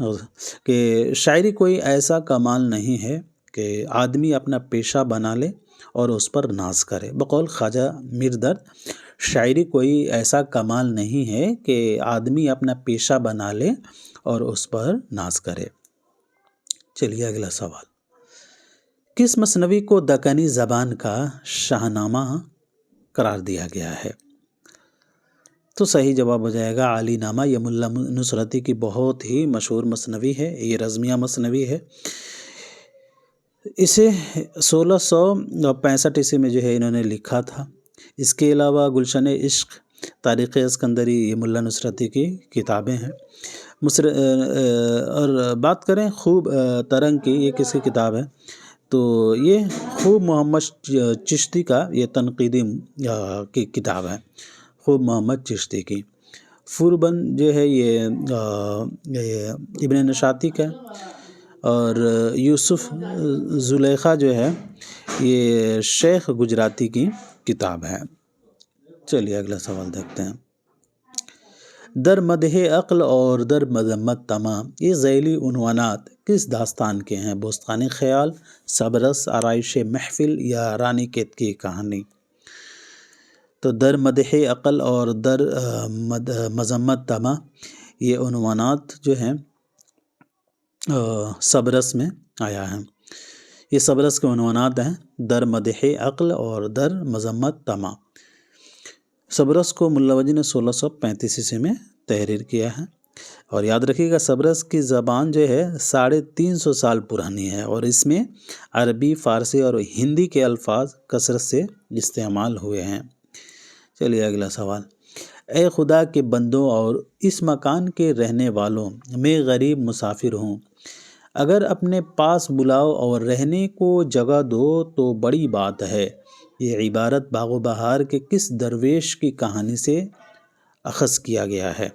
کہ شاعری کوئی ایسا کمال نہیں ہے کہ آدمی اپنا پیشہ بنا لے اور اس پر ناز کرے۔ بقول خواجہ میر درد، شاعری کوئی ایسا کمال نہیں ہے کہ آدمی اپنا پیشہ بنا لے اور اس پر ناز کرے۔ چلیے اگلا سوال، کس مثنوی کو دکنی زبان کا شاہنامہ قرار دیا گیا ہے؟ تو صحیح جواب ہو جائے گا علی نامہ۔ یہ ملا نصرتی کی بہت ہی مشہور مثنوی ہے، یہ رزمیہ مثنوی ہے۔ اسے 1665 عیسوی میں جو ہے انہوں نے لکھا تھا۔ اس کے علاوہ گلشن عشق، تاریخ اسکندری، یہ ملا نصرتی کی کتابیں ہیں۔ اور بات کریں خوب ترنگ کی، یہ کس کی کتاب ہے؟ تو یہ خوب محمد چشتی کا یہ تنقیدی کی کتاب ہے، خوب محمد چشتی کی۔ فوربند جو ہے یہ ابن نشاطی کا، اور یوسف زلیخا جو ہے یہ شیخ گجراتی کی کتاب ہے۔ چلیے اگلا سوال دیکھتے ہیں۔ در مدح عقل اور در مذمت طمع، یہ ذیلی عنوانات کس داستان کے ہیں؟ بوستان خیال، صبرس، آرائش محفل یا رانی کیتکی کہانی؟ تو در مدح عقل اور در مذمت طمع یہ عنوانات جو ہیں صبرس میں آیا ہے۔ یہ صبرس کے عنوانات ہیں، در مدح عقل اور در مذمت طمع۔ صبرس کو ملا وجہی نے 1635 عیسوی میں تحریر کیا ہے، اور یاد رکھیے گا صبرس کی زبان جو ہے 350 سال پرانی ہے، اور اس میں عربی، فارسی اور ہندی کے الفاظ کثرت سے استعمال ہوئے ہیں۔ چلیے اگلا سوال، اے خدا کے بندوں اور اس مکان کے رہنے والوں، میں غریب مسافر ہوں، اگر اپنے پاس بلاؤ اور رہنے کو جگہ دو تو بڑی بات ہے۔ یہ عبارت باغ و بہار کے کس درویش کی کہانی سے اخذ کیا گیا ہے؟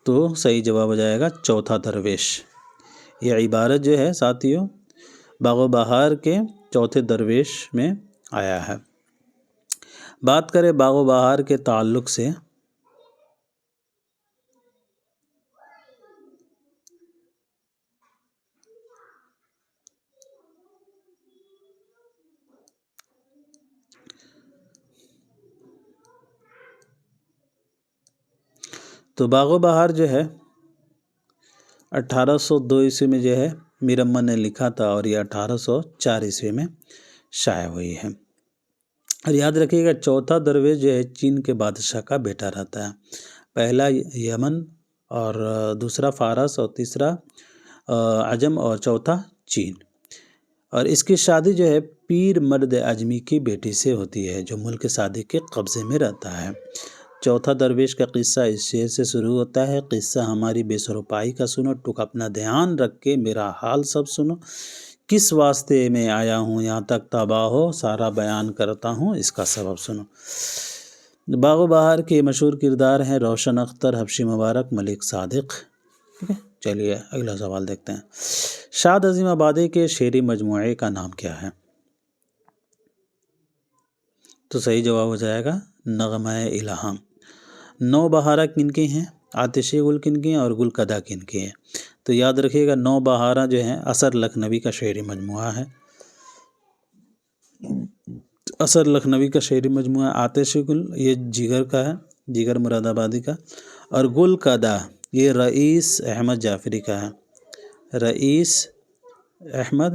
تو صحیح جواب ہو جائے گا چوتھا درویش۔ یہ عبارت جو ہے ساتھیوں باغ و بہار کے چوتھے درویش میں آیا ہے۔ بات کریں باغ و بہار کے تعلق سے، تو باغ و بہار جو ہے 1802 عیسوی میں جو ہے میرمن نے لکھا تھا اور یہ 1804 میں شائع ہوئی ہے۔ اور یاد رکھیے گا چوتھا درویش جو ہے چین کے بادشاہ کا بیٹا رہتا ہے، پہلا یمن اور دوسرا فارس اور تیسرا عجم اور چوتھا چین۔ اور اس کی شادی جو ہے پیر مرد اجمی کی بیٹی سے ہوتی ہے جو ملک سعدی کے قبضے میں رہتا ہے۔ چوتھا درویش کا قصہ اس شعر سے شروع ہوتا ہے، قصہ ہماری بے سروپائی کا سنو، ٹک اپنا دھیان رکھ کے میرا حال سب سنو، کس واسطے میں آیا ہوں یہاں تک تباہ ہو، سارا بیان کرتا ہوں اس کا سبب سنو۔ باغ و بہار کے مشہور کردار ہیں روشن اختر، حبشی مبارک، ملک صادق۔ ٹھیک ہے، چلیے اگلا سوال دیکھتے ہیں۔ شاد عظیم آبادی کے شعری مجموعے کا نام کیا ہے؟ تو صحیح جواب ہو جائے گا نغمہ الہام۔ 9 بہارہ کن کی ہیں؟ آتشِ گل کن کی ہیں اور گل کدا کن کی ہیں؟ تو یاد رکھیے گا 9 بہارہ جو ہیں اثر لکھنوی کا شعری مجموعہ ہے۔ اثر لکھنوی کا شعری مجموعہ آتشِ گل یہ جگر کا ہے، جگر مراد آبادی کا، اور گل کدا یہ رئیس احمد جعفری کا ہے، رئیس احمد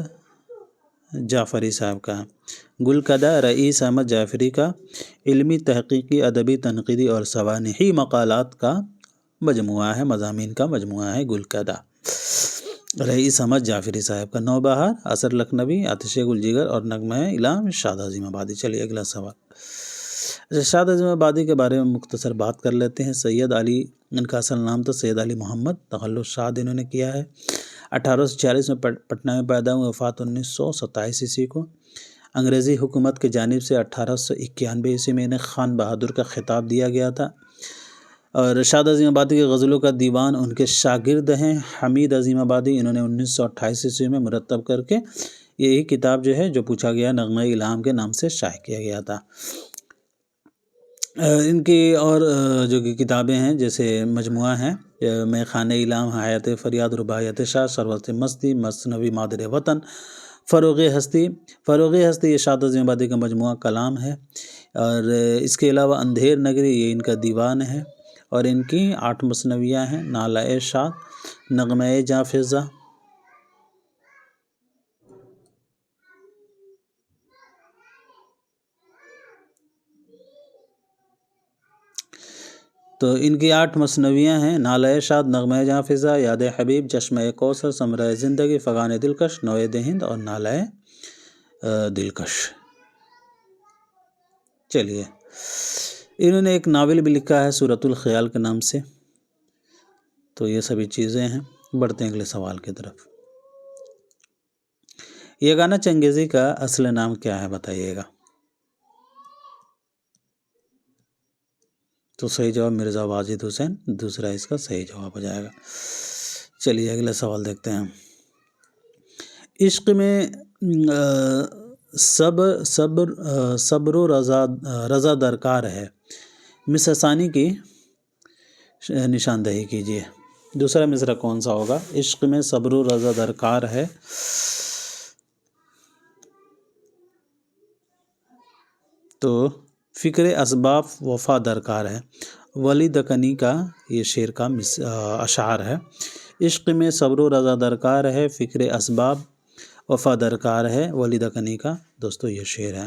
جعفری صاحب کا ہے۔ گل کدا رئیس احمد جعفری کا علمی، تحقیقی، ادبی، تنقیدی اور سوانحی مقالات کا مجموعہ ہے، مضامین کا مجموعہ ہے گل کدا، رئیس احمد جعفری صاحب کا۔ 9 بہار، اثر لکھنوی، آتشِ گل جگر اور نغمہ الہام شاد عظیم آبادی۔ چلیے اگلا سوال۔ شاد عظیم آبادی کے بارے میں مختصر بات کر لیتے ہیں۔ سید علی ان کا اصل نام تھا سید علی محمد، تخلص شاد انہوں نے کیا ہے۔ 1846 میں پٹنہ میں پیدا ہوئے، وفات 1927 کو۔ انگریزی حکومت کی جانب سے 1891 میں انہیں خان بہادر کا خطاب دیا گیا تھا۔ اور شاد عظیم آبادی کے غزلوں کا دیوان ان کے شاگرد ہیں حمید عظیم آبادی، انہوں نے 1928 میں مرتب کر کے یہی کتاب جو ہے جو پوچھا گیا نغمہ الہام کے نام سے شائع کیا گیا تھا۔ ان کی اور جو کہ کتابیں ہیں جیسے مجموعہ ہیں میں خانہ الہام، حیات فریاد، رباعیات شاہ، سرورت مستی، مثنوی مادر وطن، فروغ ہستی۔ فروغ ہستی یہ شاد عظیم آبادی کا مجموعہ کلام ہے، اور اس کے علاوہ اندھیر نگری یہ ان کا دیوان ہے، اور ان کی 8 مثنویاں ہیں، نالہ شاد، نغمہ جاں فضا۔ تو ان کی 8 مثنویاں ہیں، نالہ شاد، نغمہ جاں فضا، یاد حبیب، چشمہ کوثر، ثمرہ زندگی، فغان دلکش، نوید ہند اور نالہ دلکش۔ چلیے انہوں نے ایک ناول بھی لکھا ہے صورت الخیال کے نام سے۔ تو یہ سبھی چیزیں ہیں، بڑھتے ہیں اگلے سوال کی طرف۔ یگانہ چنگیزی کا اصل نام کیا ہے بتائیے گا؟ تو صحیح جواب مرزا واجد حسین دوسرا اس کا صحیح جواب ہو جائے گا۔ چلیے اگلا سوال دیکھتے ہیں۔ عشق میں صبر و رضا درکار ہے، مصرع ثانی کی نشاندہی کیجیے۔ دوسرا مصرع کون سا ہوگا؟ عشق میں صبر و رضا درکار ہے، تو فکر اسباب وفا درکار ہے، ولی دکنی کا یہ شعر کا اشعار ہے۔ عشق میں صبر و رضا درکار ہے، فکر اسباب وفا درکار ہے، ولی دکنی کا دوستو یہ شعر ہے۔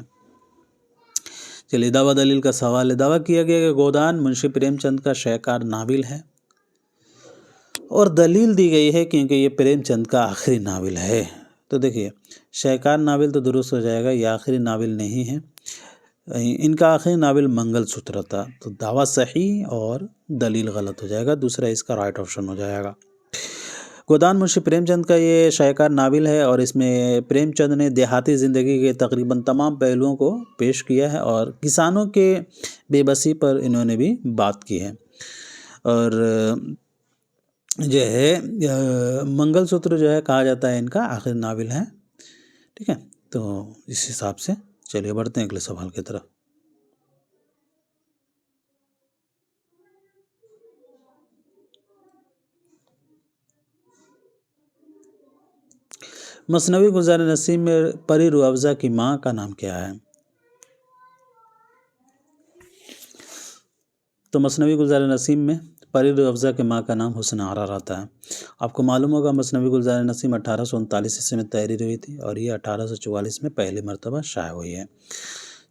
چلیے دعویٰ دلیل کا سوال ہے۔ دعویٰ کیا گیا کہ گودان منشی پریم چند کا شاہکار ناول ہے، اور دلیل دی گئی ہے کیونکہ یہ پریم چند کا آخری ناول ہے۔ تو دیکھیے شاہکار ناول تو درست ہو جائے گا، یہ آخری ناول نہیں ہے، ان کا آخری ناول منگل سوتر تھا، تو دعویٰ صحیح اور دلیل غلط ہو جائے گا، دوسرا اس کا رائٹ آپشن ہو جائے گا۔ گودان منشی پریم چند کا یہ شاہکار ناول ہے، اور اس میں پریم چند نے دیہاتی زندگی کے تقریباً تمام پہلوؤں کو پیش کیا ہے، اور کسانوں کے بے بسی پر انہوں نے بھی بات کی ہے۔ اور جو ہے منگل سوتر جو ہے کہا جاتا ہے ان کا آخری ناول ہے، ٹھیک ہے۔ تو اس حساب سے چلیے بڑھتے ہیں اگلے سوال کی طرف۔ مثنوی گلزار نسیم میں پری روح افزا کی ماں کا نام کیا ہے؟ تو مثنوی گلزار نسیم میں پری روح افزا کے ماں کا نام حسن آرا رہتا ہے۔ آپ کو معلوم ہوگا مثنوی گلزار نسیم 1839 عیسوی میں تحریر ہوئی تھی اور یہ 1844 میں پہلی مرتبہ شائع ہوئی ہے۔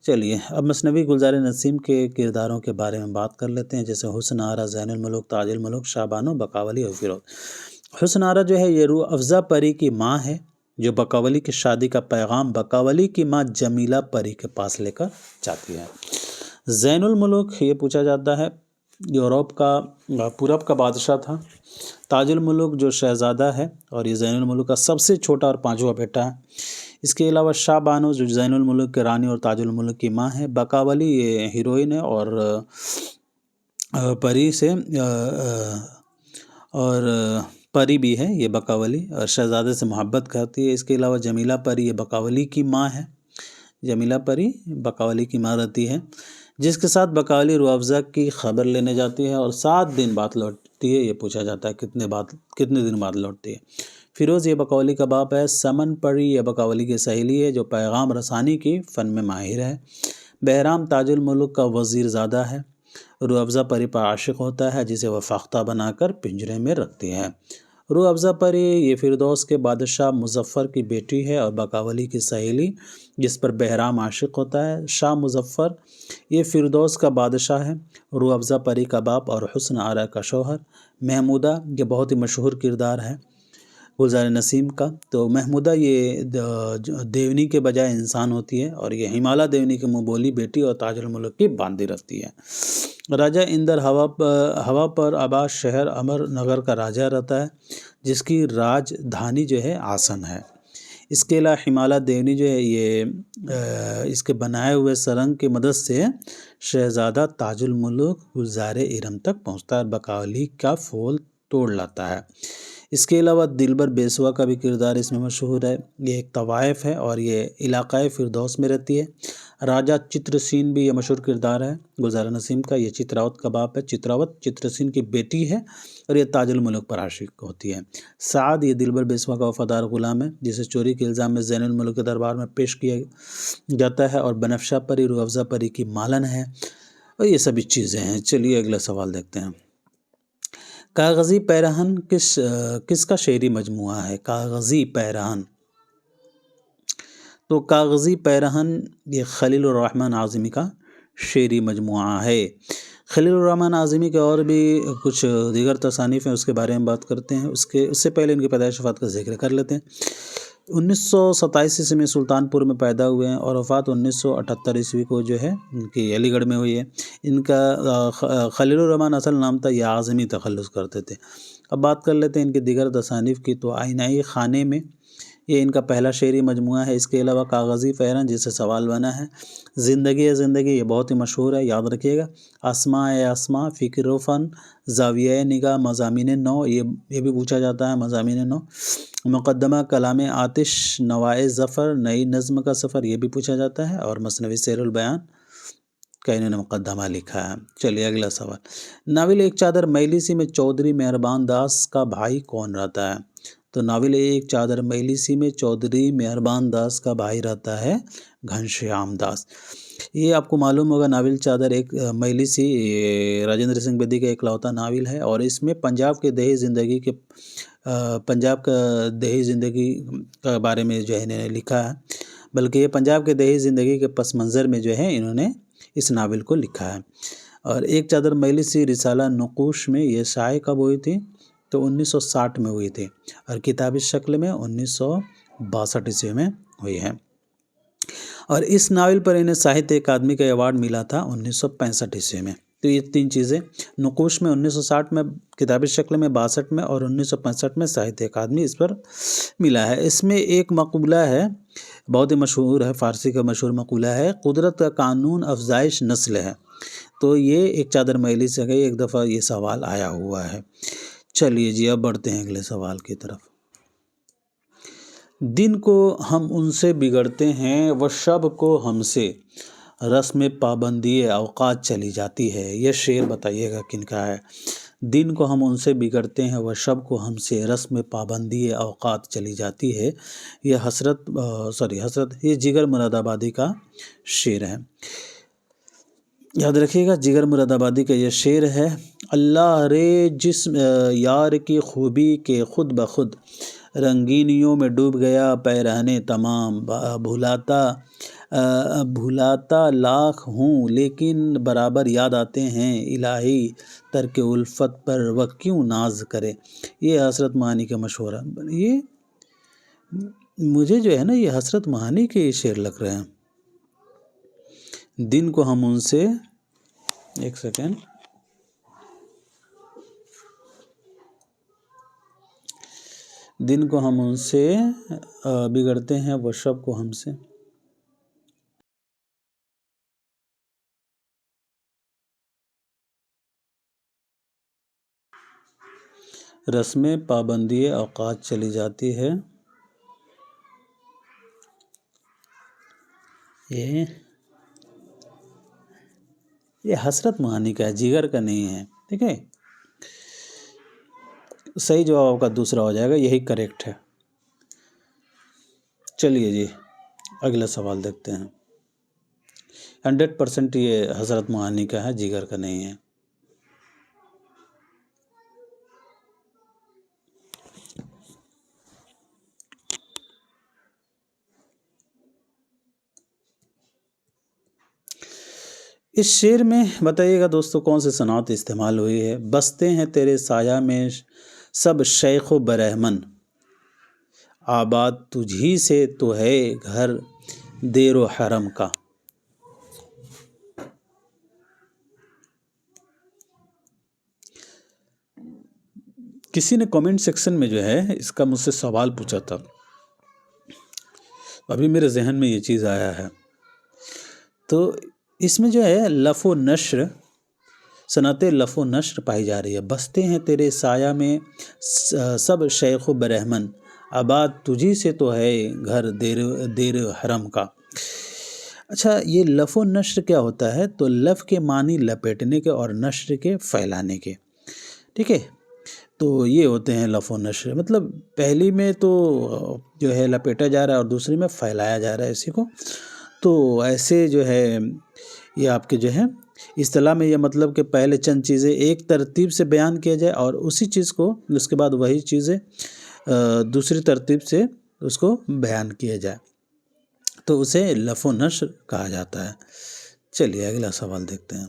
چلیے اب مثنوی گلزار نسیم کے کرداروں کے بارے میں بات کر لیتے ہیں، جیسے حسن آرا، زین الملوک، تاج الملوک، شاہ بانو، بقاولی اور فیروز۔ حسن آرا جو ہے یہ روح افزا پری کی ماں ہے جو بقاولی کی شادی کا پیغام بقاولی کی ماں جمیلہ پری کے پاس لے کر جاتی ہے۔ زین الملوک یہ پوچھا جاتا ہے یورپ کا پورب کا بادشاہ تھا۔ تاج الملوک جو شہزادہ ہے اور یہ زین الملوک کا سب سے چھوٹا اور پانچواں بیٹا ہے۔ اس کے علاوہ شاہ بانو جو زین الملوک کے رانی اور تاج الملوک کی ماں ہے۔ بقاولی یہ ہیروئن ہے اور پری سے اور پری بھی ہے یہ بقاولی، اور شہزادے سے محبت کرتی ہے۔ اس کے علاوہ جمیلہ پری یہ بقاولی کی ماں ہے۔ جمیلہ پری بقاولی کی ماں رہتی ہے، جس کے ساتھ بقاولی روح افزا کی خبر لینے جاتی ہے اور 7 دن بعد لوٹتی ہے۔ یہ پوچھا جاتا ہے کتنے دن بعد لوٹتی ہے۔ فیروز یہ بقاولی کا باپ ہے۔ سمن پری یہ بقاولی کی سہیلی ہے جو پیغام رسانی کی فن میں ماہر ہے۔ بہرام تاج الملوک کا وزیر زادہ ہے۔ روح افزا پری پر عاشق ہوتا ہے جسے وہ فاختہ بنا کر پنجرے میں رکھتی ہے۔ روح افزا پری یہ فردوس کے بادشاہ مظفر کی بیٹی ہے اور بقاولی کی سہیلی جس پر بہرام عاشق ہوتا ہے۔ شاہ مظفر یہ فردوس کا بادشاہ ہے۔ روح افزا پری کا باپ اور حسن آرا کا شوہر۔ محمودہ یہ بہت ہی مشہور کردار ہے گلزار نسیم کا۔ تو محمودہ یہ دیونی کے بجائے انسان ہوتی ہے اور یہ ہمالہ دیونی کے منہ بولی بیٹی اور تاج الملک کی باندھی رہتی ہے۔ راجہ اندر ہوا پر آباد شہر امر نگر کا راجہ رہتا ہے جس کی راج دھانی جو ہے آسن ہے۔ اس کے علاوہ ہمالہ دیونی جو ہے یہ اس کے بنائے ہوئے سرنگ کی مدد سے شہزادہ تاج الملک گلزار ارم تک پہنچتا ہے اور بقاولی کا پھول توڑ لاتا ہے۔ اس کے علاوہ دلبر بیسوا کا بھی کردار اس میں مشہور ہے۔ یہ ایک طوائف ہے اور یہ علاقۂ فردوس میں رہتی ہے۔ راجہ چترسین بھی یہ مشہور کردار ہے گلزار نسیم کا۔ یہ چتراوت کا باپ ہے۔ چتراوت چترسین کی بیٹی ہے اور یہ تاج الملک پر عاشق ہوتی ہے۔ سعد یہ دلبر بیسوا کا وفادار غلام ہے جسے چوری کے الزام میں زین الملک کے دربار میں پیش کیا جاتا ہے، اور بنفشہ پری روح افزا پری کی مالن ہے، اور یہ سبھی چیزیں ہیں۔ چلیے اگلا سوال دیکھتے ہیں۔ کاغذی پیرہن کس کا شعری مجموعہ ہے؟ کاغذی پیرہن، تو کاغذی پیرہن یہ خلیل الرحمن اعظمی کا شعری مجموعہ ہے۔ خلیل الرحمن اعظمی کے اور بھی کچھ دیگر تصانیف ہیں، اس کے بارے میں بات کرتے ہیں۔ اس سے پہلے ان کی پیدائش وفات کا ذکر کر لیتے ہیں۔ 1927 عیسوی میں سلطان پور میں پیدا ہوئے ہیں اور وفات 1978 عیسوی کو جو ہے ان کی علی گڑھ میں ہوئی ہے۔ ان کا خلیل الرحمن اصل نام تھا، یہ اعظمی تخلص کرتے تھے۔ اب بات کر لیتے ہیں ان کی دیگر تصانیف کی۔ تو آئینۂ خانے میں یہ ان کا پہلا شعری مجموعہ ہے۔ اس کے علاوہ کاغذی پیرہن جس سے سوال بنا ہے، زندگی ہے زندگی یہ بہت ہی مشہور ہے، یاد رکھیے گا۔ اسماء ہے اسماء، فکر و فن، زاویہ نگاہ، مضامین نو یہ بھی پوچھا جاتا ہے، مضامین نو۔ مقدمہ کلام آتش، نوائے ظفر، نئی نظم کا سفر یہ بھی پوچھا جاتا ہے، اور مثنوی سیر البیان کا انہوں نے مقدمہ لکھا ہے۔ چلیے اگلا سوال۔ ناول ایک چادر میلی سی میں چودھری مہربان داس کا بھائی کون رہتا ہے؟ تو ناول ایک چادر میلی سی میں چودھری مہربان داس کا بھائی رہتا ہے گھنشیام داس۔ یہ آپ کو معلوم ہوگا ناول چادر ایک میلی سی راجندر سنگھ بیدی کا اکلوتا ناول ہے، اور اس میں پنجاب کا دیہی زندگی کے بارے میں جو ہے انہوں نے لکھا ہے، بلکہ یہ پنجاب کے دیہی زندگی کے پس منظر میں جو ہے انہوں نے اس ناول کو لکھا ہے۔ اور ایک چادر میلی سی رسالہ نقوش میں یہ شائع کب ہوئی تھی؟ تو 1960 میں ہوئی تھی، اور کتابی شکل میں 1962 عیسوی میں ہوئی ہے۔ اور اس ناول پر انہیں ساہتیہ اکادمی کا ایوارڈ ملا تھا 1965 عیسوی میں۔ تو یہ 3 چیزیں، نقوش میں 1960 میں، کتابی شکل میں 62 میں، اور 1965 میں ساہتیہ اکادمی اس پر ملا ہے۔ اس میں ایک مقولہ ہے بہت ہی مشہور ہے، فارسی کا مشہور مقولہ ہے، قدرت کا قانون افزائش نسل ہے۔ تو یہ ایک چادر میلی سے گئی، ایک دفعہ یہ سوال آیا ہوا ہے۔ چلیے جی اب بڑھتے ہیں اگلے سوال کی طرف۔ دن کو ہم ان سے بگڑتے ہیں و شب کو ہم سے رسم پابندی اوقات چلی جاتی ہے۔ یہ شعر بتائیے گا کن کا ہے؟ دن کو ہم ان سے بگڑتے ہیں و شب کو ہم سے رسم پابندی اوقات چلی جاتی ہے۔ یہ حسرت یہ جگر مراد آبادی کا شعر ہے، یاد رکھیے گا، جگر مراد آبادی کا یہ شعر ہے۔ اللہ رے جس یار کی خوبی کے خود بخود رنگینیوں میں ڈوب گیا پیرہنے تمام، بھولاتا لاکھ ہوں لیکن برابر یاد آتے ہیں الہی ترک الفت پر وہ کیوں ناز کرے۔ یہ حسرت معانی کا مشہور ہے۔ یہ مجھے جو ہے نا یہ حسرت معانی کے شعر لگ رہے ہیں۔ دن کو ہم ان سے ایک سیکنڈ دن کو ہم ان سے بگڑتے ہیں وہ شب کو ہم سے۔ رسمیں پابندی اوقات چلی جاتی ہے۔ یہ حسرت معانی کا ہے، جگر کا نہیں ہے، ٹھیک ہے۔ صحیح جواب آپ کا دوسرا ہو جائے گا، یہی کریکٹ ہے۔ چلیے جی اگلا سوال دیکھتے ہیں۔ 100% یہ حسرت معانی کا ہے، جگر کا نہیں ہے۔ اس شعر میں بتائیے گا دوستو کون سی صنعت استعمال ہوئی ہے؟ بستے ہیں تیرے سایہ میں سب شیخ و برہمن، آباد تجھی سے تو ہے گھر دیر و حرم کا۔ کسی نے کامنٹ سیکشن میں جو ہے اس کا مجھ سے سوال پوچھا تھا، ابھی میرے ذہن میں یہ چیز آیا ہے۔ تو اس میں جو ہے لف و نشر، صنعت لف و نشر پائی جا رہی ہے۔ بستے ہیں تیرے سایہ میں سب شیخ و برہمن، آباد تجھی سے تو ہے گھر دیر حرم کا۔ اچھا یہ لف و نشر کیا ہوتا ہے؟ تو لف کے معنی لپیٹنے کے اور نشر کے پھیلانے کے، ٹھیک ہے۔ تو یہ ہوتے ہیں لف و نشر، مطلب پہلی میں تو جو ہے لپیٹا جا رہا ہے اور دوسری میں پھیلایا جا رہا ہے اسی کو۔ تو ایسے جو ہے یہ آپ کے جو ہے اصطلاح میں یہ مطلب کہ پہلے چند چیزیں ایک ترتیب سے بیان کیا جائے اور اسی چیز کو اس کے بعد وہی چیزیں دوسری ترتیب سے اس کو بیان کیا جائے، تو اسے لف و نشر کہا جاتا ہے۔ چلیے اگلا سوال دیکھتے ہیں۔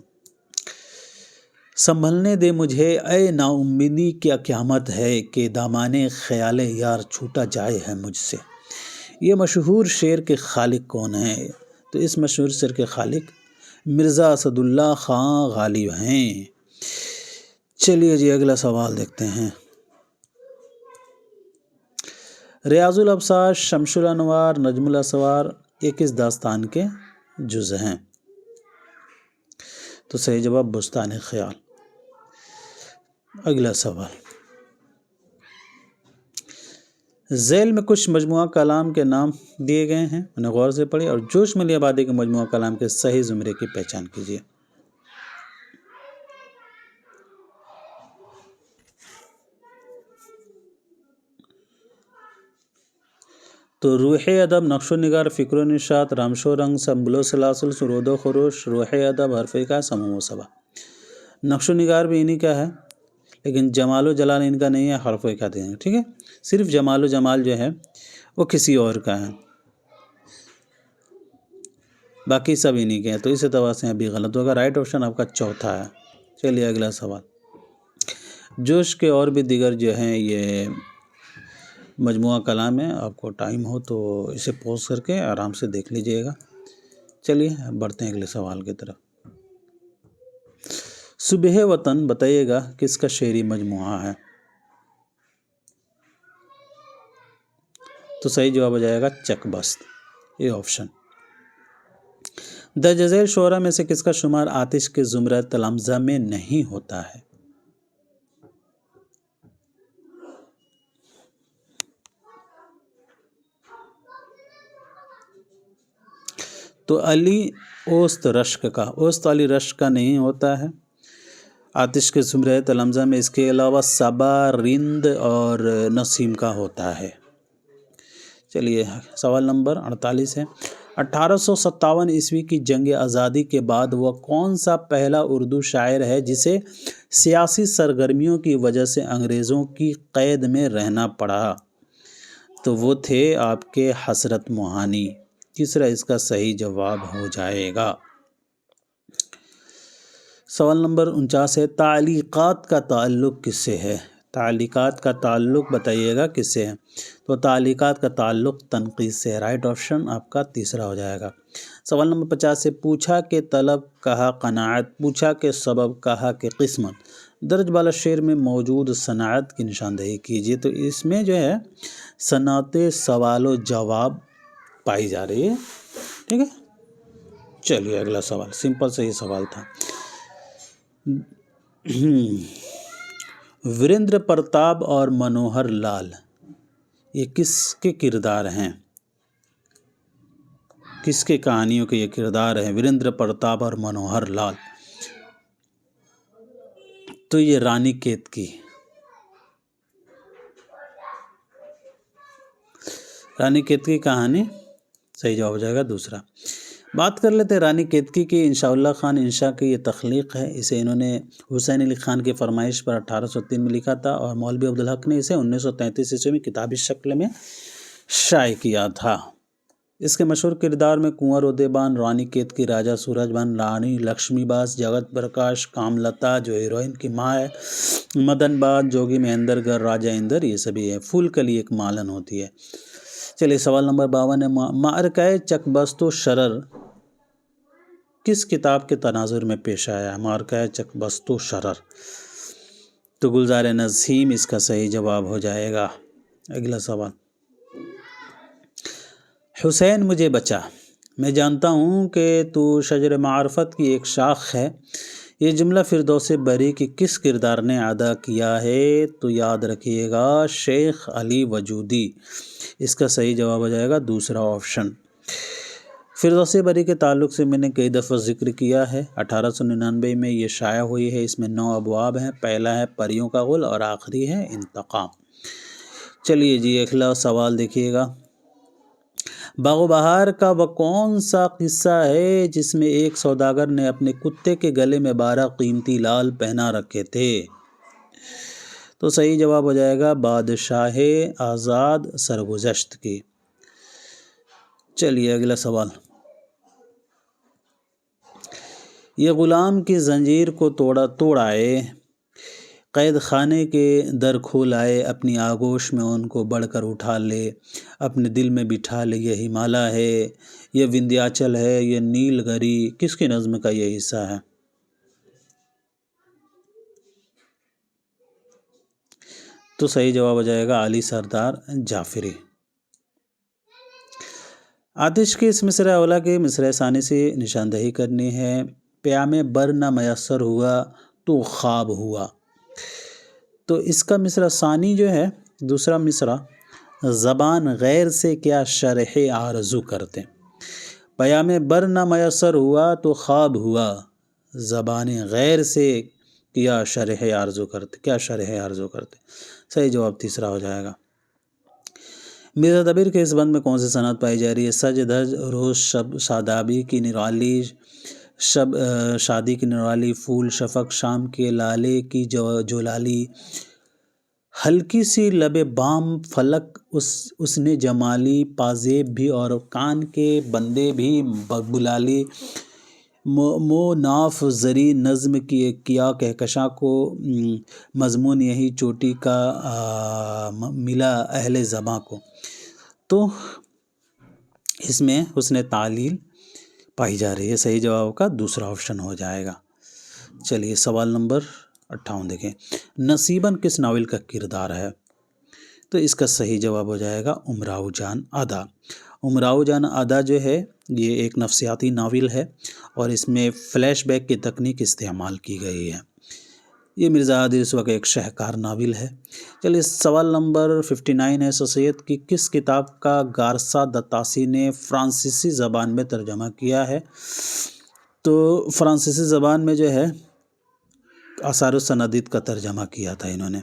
سنبھلنے دے مجھے اے نا امیدی کیا قیامت ہے کہ دامان خیال یار چھوٹا جائے ہے مجھ سے۔ یہ مشہور شعر کے خالق کون ہیں؟ تو اس مشہور شعر کے خالق مرزا اسد اللہ خان غالب ہیں۔ چلیے جی اگلا سوال دیکھتے ہیں۔ ریاض الابصار، شمس الانوار، نجم الاسوار یہ کس داستان کے جز ہیں؟ تو صحیح جواب بستان خیال۔ اگلا سوال، ذیل میں کچھ مجموعہ کلام کے نام دیے گئے ہیں، انہیں غور سے پڑھیں اور جوش ملی آبادی کے مجموعہ کلام کے صحیح زمرے کی پہچان کیجیے۔ تو روح ادب، نقش و نگار، فکر و نشاط، رمش و رنگ، سنبل و سلاسل، سرود و خروش، روح ادب، حرف کا، سموم و صبا۔ نقش و نگار بھی انہی کا ہے لیکن جمال و جلال ان کا نہیں ہے، حرف کا دیں گے، ٹھیک ہے۔ صرف جمال و جمال جو ہے وہ کسی اور کا ہے، باقی سب انہی کے ہیں، تو اس اعتبار سے ابھی غلط ہوگا۔ رائٹ آپشن آپ کا چوتھا ہے۔ چلیے اگلا سوال، جوش کے اور بھی دیگر جو ہیں یہ مجموعہ کلام ہے، آپ کو ٹائم ہو تو اسے پوز کر کے آرام سے دیکھ لیجئے گا۔ چلیے بڑھتے ہیں اگلے سوال کی طرف۔ صبح وطن بتائیے گا کس کا شعری مجموعہ ہے؟ تو صحیح جواب ہو جائے گا چک بست، یہ آپشن۔ درج ذیل شعراء میں سے کس کا شمار آتش کے زمرہ تلمذہ میں نہیں ہوتا ہے؟ تو علی اوست رشک کا، اوست علی رشک کا نہیں ہوتا ہے آتش کے زمرہ تلمذہ میں۔ اس کے علاوہ صبا، رند اور نسیم کا ہوتا ہے۔ چلیے سوال نمبر 48 ہے۔ 1857 عیسوی کی جنگ آزادی کے بعد وہ کون سا پہلا اردو شاعر ہے جسے سیاسی سرگرمیوں کی وجہ سے انگریزوں کی قید میں رہنا پڑا؟ تو وہ تھے آپ کے حسرت موہانی۔ تیسرا اس کا صحیح جواب ہو جائے گا۔ سوال نمبر 49 ہے، تعلیقات کا تعلق کس سے ہے؟ تعلیقات کا تعلق بتائیے گا کس سے ہے؟ تو تعلیقات کا تعلق تنقید سے ہے۔ رائٹ آپشن آپ کا تیسرا ہو جائے گا۔ سوال نمبر 50 ہے، پوچھا کہ طلب کہا قناعت، پوچھا کہ سبب کہا کہ قسمت، درج بالا شعر میں موجود صنعت کی نشاندہی کیجیے۔ تو اس میں جو ہے صنعت سوال و جواب پائی جا رہی ہے، ٹھیک ہے۔ چلیے اگلا سوال، سمپل سے یہ سوال تھا۔ وریندر پرتاپ اور منوہر لال یہ کس کے کردار ہیں؟ کس کے کہانیوں کے یہ کردار ہیں وریندر پرتاپ اور منوہر لال؟ تو یہ رانی کیتکی، رانی کیتکی کہانی صحیح جواب ہو جائے گا دوسرا۔ بات کر لیتے ہیں رانی کیتکی کی۔ انشاء اللہ خان انشا کی یہ تخلیق ہے، اسے انہوں نے حسین علی خان کی فرمائش پر 1803 میں لکھا تھا اور مولوی عبدالحق نے اسے 1933 عیسوی میں کتابی شکل میں شائع کیا تھا۔ اس کے مشہور کردار میں کنور ادیبان، رانی کیتکی، راجہ سورج بن، رانی لکشمی باس، جگت پرکاش، کاملتا جو ہیروئن کی ماں ہے، مدن بات، جوگی مہندر گر، راجہ اندر، یہ سبھی ہے۔ پھول کلی ایک مالن ہوتی ہے۔ چلیے سوال نمبر 52 ہے، معرکہ چکبست و شرر کس کتاب کے تناظر میں پیش آیا ہے؟ معرکہ چکبست و شرر، تو گلزار نسیم اس کا صحیح جواب ہو جائے گا۔ اگلا سوال، حسین مجھے بچا، میں جانتا ہوں کہ تو شجر معرفت کی ایک شاخ ہے، یہ جملہ فردوس بری کی کس کردار نے ادا کیا ہے؟ تو یاد رکھیے گا شیخ علی وجودی، اس کا صحیح جواب ہو جائے گا دوسرا آپشن۔ فردوس بری کے تعلق سے میں نے کئی دفعہ ذکر کیا ہے، 1899 میں یہ شائع ہوئی ہے۔ اس میں 9 ابواب ہیں، پہلا ہے پریوں کا غل اور آخری ہے انتقام۔ چلیے جی اگلا سوال دیکھیے گا، باغ و بہار کا وہ کون سا قصہ ہے جس میں ایک سوداگر نے اپنے کتے کے گلے میں 12 قیمتی لال پہنا رکھے تھے؟ تو صحیح جواب ہو جائے گا بادشاہ آزاد سرگزشت کی۔ چلیے اگلا سوال، یہ غلام کی زنجیر کو توڑائے، قید خانے کے در کھول آئے، اپنی آغوش میں ان کو بڑھ کر اٹھا لے، اپنے دل میں بٹھا لے، یہ ہمالا ہے، یہ وندھیاچل ہے، یہ نیل گری، کس کی نظم کا یہ حصہ ہے؟ تو صحیح جواب ہو جائے گا علی سردار جعفری۔ آتش کی اس مصرع اولا کے مصرع ثانی سے نشاندہی کرنی ہے۔ پیام بر نہ میسر ہوا تو خواب ہوا، تو اس کا مصرع ثانی جو ہے دوسرا مصرع، زبان غیر سے کیا شرح آرزو کرتے، پیام بر نہ میسر ہوا تو خواب ہوا، زبان غیر سے کیا شرح آرزو کرتے، کیا شرح آرزو کرتے، صحیح جواب تیسرا ہو جائے گا۔ مرزا دبیر کے اس بند میں کون سی صنعت پائی جا رہی ہے؟ سج دھج روز شب شادابی کی نرالی، شب شادی کی نرالی، پھول شفق شام کے لالے کی جولالی، ہلکی سی لب بام فلک اس نے جمالی، پازیب بھی اور کان کے بندے بھی بلالی، مو ناف زری نظم کی کیا کہکشاں کو، مضمون یہی چوٹی کا ملا اہل زباں کو، تو اس میں حسن تعلیل پائی جا رہی ہے۔ صحیح جواب کا دوسرا آپشن ہو جائے گا۔ چلیے سوال نمبر 58 دیکھیں، نصیباً کس ناول کا کردار ہے؟ تو اس کا صحیح جواب ہو جائے گا امراؤ جان ادا۔ امراؤ جان ادا جو ہے یہ ایک نفسیاتی ناول ہے اور اس میں فلیش بیک کی تکنیک استعمال کی گئی ہے۔ یہ مرزا عادل رسوا کا ایک شاہکار ناول ہے۔ چلیے سوال نمبر 59 ہے، سوسیت کی کس کتاب کا گارسا دتاسی نے فرانسیسی زبان میں ترجمہ کیا ہے؟ تو فرانسیسی زبان میں جو ہے آثار السنادید کا ترجمہ کیا تھا انہوں نے۔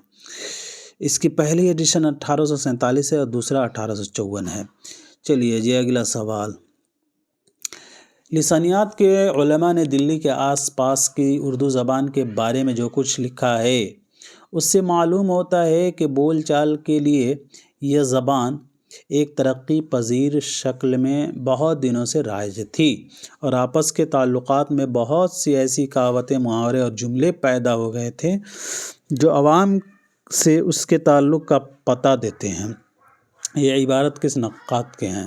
اس کی پہلی ایڈیشن 1847 ہے اور دوسرا 1854 ہے۔ چلیے جی اگلا سوال، لسانیات کے علماء نے دلی کے آس پاس کی اردو زبان کے بارے میں جو کچھ لکھا ہے اس سے معلوم ہوتا ہے کہ بول چال کے لیے یہ زبان ایک ترقی پذیر شکل میں بہت دنوں سے رائج تھی، اور آپس کے تعلقات میں بہت سی ایسی کہاوتیں، محاورے اور جملے پیدا ہو گئے تھے جو عوام سے اس کے تعلق کا پتہ دیتے ہیں۔ یہ عبارت کس نقاد کے ہیں؟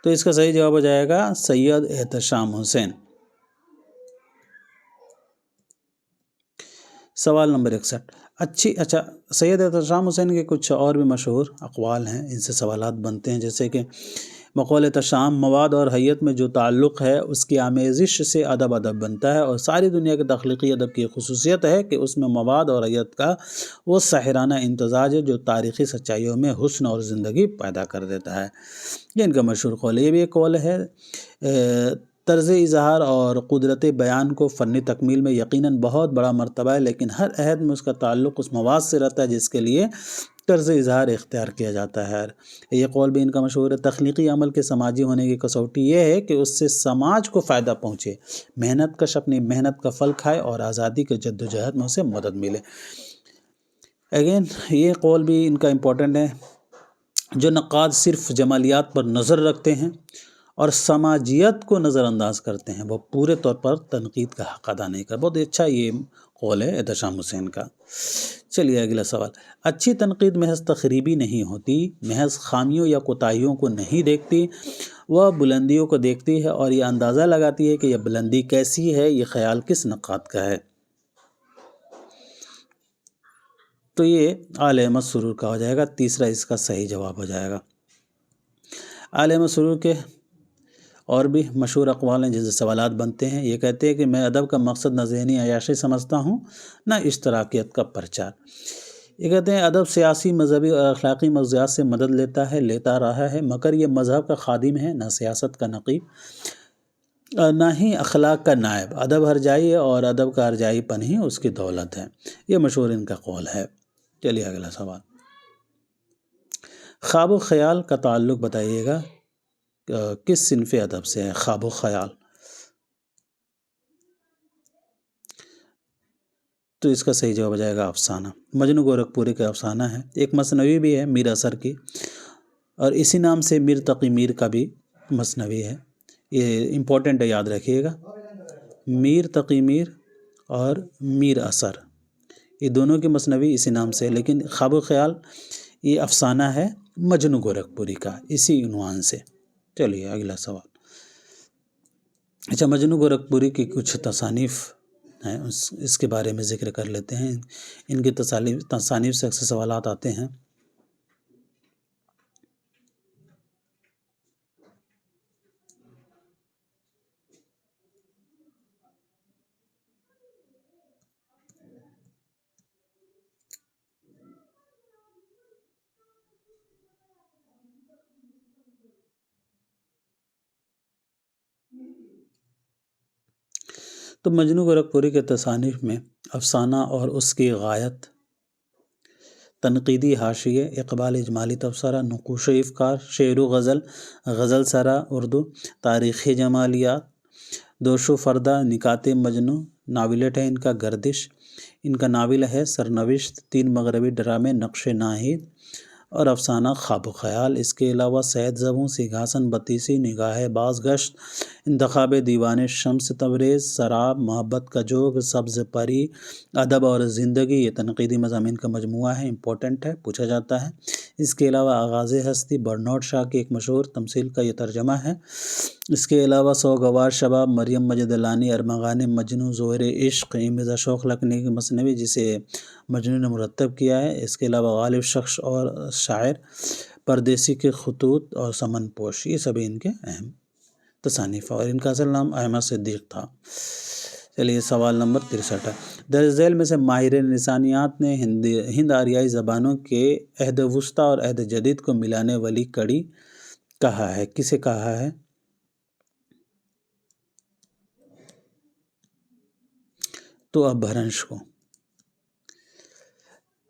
تو اس کا صحیح جواب ہو جائے گا سید احتشام حسین۔ سوال نمبر 61۔ اچھا، سید احتشام حسین کے کچھ اور بھی مشہور اقوال ہیں، ان سے سوالات بنتے ہیں، جیسے کہ بقول احتشام، مواد اور حیت میں جو تعلق ہے اس کی آمیزش سے ادب بنتا ہے، اور ساری دنیا کے تخلیقی ادب کی خصوصیت ہے کہ اس میں مواد اور حیت کا وہ سحرانہ امتزاج ہے جو تاریخی سچائیوں میں حسن اور زندگی پیدا کر دیتا ہے۔ یہ ان کا مشہور قول ہے۔ یہ بھی ایک قول ہے۔ طرز اظہار اور قدرت بیان کو فنی تکمیل میں یقیناً بہت بڑا مرتبہ ہے، لیکن ہر عہد میں اس کا تعلق اس مواد سے رہتا ہے جس کے لیے طرز اظہار اختیار کیا جاتا ہے۔ یہ قول بھی ان کا مشہور ہے۔ تخلیقی عمل کے سماجی ہونے کی کسوٹی یہ ہے کہ اس سے سماج کو فائدہ پہنچے، محنت کش اپنی محنت کا پھل کھائے اور آزادی کے جد و جہد میں اسے مدد ملے۔ اگین یہ قول بھی ان کا امپورٹنٹ ہے۔ جو نقاد صرف جمالیات پر نظر رکھتے ہیں اور سماجیت کو نظر انداز کرتے ہیں، وہ پورے طور پر تنقید کا حق ادا نہیں کرتے۔ بہت اچھا یہ قول ہے احتشام حسین کا۔ چلیے اگلا سوال۔ اچھی تنقید محض تخریبی نہیں ہوتی، محض خامیوں یا کوتاہیوں کو نہیں دیکھتی، وہ بلندیوں کو دیکھتی ہے اور یہ اندازہ لگاتی ہے کہ یہ بلندی کیسی ہے۔ یہ خیال کس نقاد کا ہے؟ تو یہ آل احمد سرور کا ہو جائے گا۔ تیسرا اس کا صحیح جواب ہو جائے گا۔ آل احمد سرور کے اور بھی مشہور اقوال ہیں جن سے سوالات بنتے ہیں۔ یہ کہتے ہیں کہ میں ادب کا مقصد نہ ذہنی عیاشی سمجھتا ہوں، نہ اشتراکیت کا پرچار۔ یہ کہتے ہیں ادب سیاسی، مذہبی اور اخلاقی موضوعات سے مدد لیتا رہا ہے، مگر یہ مذہب کا خادم ہے، نہ سیاست کا نقیب، نہ ہی اخلاق کا نائب۔ ادب ہر جائی ہے اور ادب کا ہر جائی پن ہی اس کی دولت ہے۔ یہ مشہور ان کا قول ہے۔ چلیے اگلا سوال۔ خواب و خیال کا تعلق بتائیے گا کس صنف ادب سے ہے؟ خواب و خیال، تو اس کا صحیح جواب ہو جائے گا افسانہ۔ مجنو گورکھپوری کا افسانہ ہے۔ ایک مثنوی بھی ہے میر اثر کی، اور اسی نام سے میر تقی میر کا بھی مثنوی ہے۔ یہ امپورٹنٹ ہے، یاد رکھیے گا۔ میر تقی میر اور میر اثر، یہ دونوں کی مثنوی اسی نام سے، لیکن خواب و خیال یہ افسانہ ہے مجنو گورکھپوری کا، اسی عنوان سے۔ چلیے اگلا سوال۔ اچھا، مجنو گورکھپوری کی کچھ تصانیف ہیں، اس کے بارے میں ذکر کر لیتے ہیں۔ ان کی تصانیف سے اکثر سوالات آتے ہیں۔ تو مجنو گورکھپوری کے تصانیف میں افسانہ اور اس کی غایت، تنقیدی حاشیے، اقبال اجمالی تبصرہ، نقوش و افکار، شعر و غزل، غزل سرا اردو، تاریخی جمالیات، دوش و فردہ، نکات مجنو، ناولٹ ہے ان کا گردش، ان کا ناول ہے سرنوشت، 3 مغربی ڈرامے، نقش ناہید، اور افسانہ خواب و خیال۔ اس کے علاوہ سید زبوں، سنگھاسن بتیسی، نگاہ باز گشت، انتخاب دیوان شمس تبریز، سراب، محبت کا جوگ، سبز پری، ادب اور زندگی، یہ تنقیدی مضامین کا مجموعہ ہے، امپورٹنٹ ہے، پوچھا جاتا ہے۔ اس کے علاوہ آغاز ہستی، برنارڈ شاہ کی ایک مشہور تمثیل کا یہ ترجمہ ہے۔ اس کے علاوہ سوگوار شباب، مریم مجدلانی، ارمغان مجنوں، ظہور عشق، امید اشوق لکھنی کی مثنوی جسے مجنوں نے مرتب کیا ہے۔ اس کے علاوہ غالب شخص اور شاعر، پردیسی کے خطوط اور سمن پوش، یہ سبھی ان کے اہم تصانیف، اور ان کا اصل نام احمد صدیق تھا۔ چلیے سوال نمبر 63 ہے۔ درج ذیل میں سے ماہرین لسانیات نے ہند آریائی زبانوں کے عہد وسطیٰ اور عہد جدید کو ملانے والی کڑی کہا ہے، کسے کہا ہے؟ تو اپبھرنش کو۔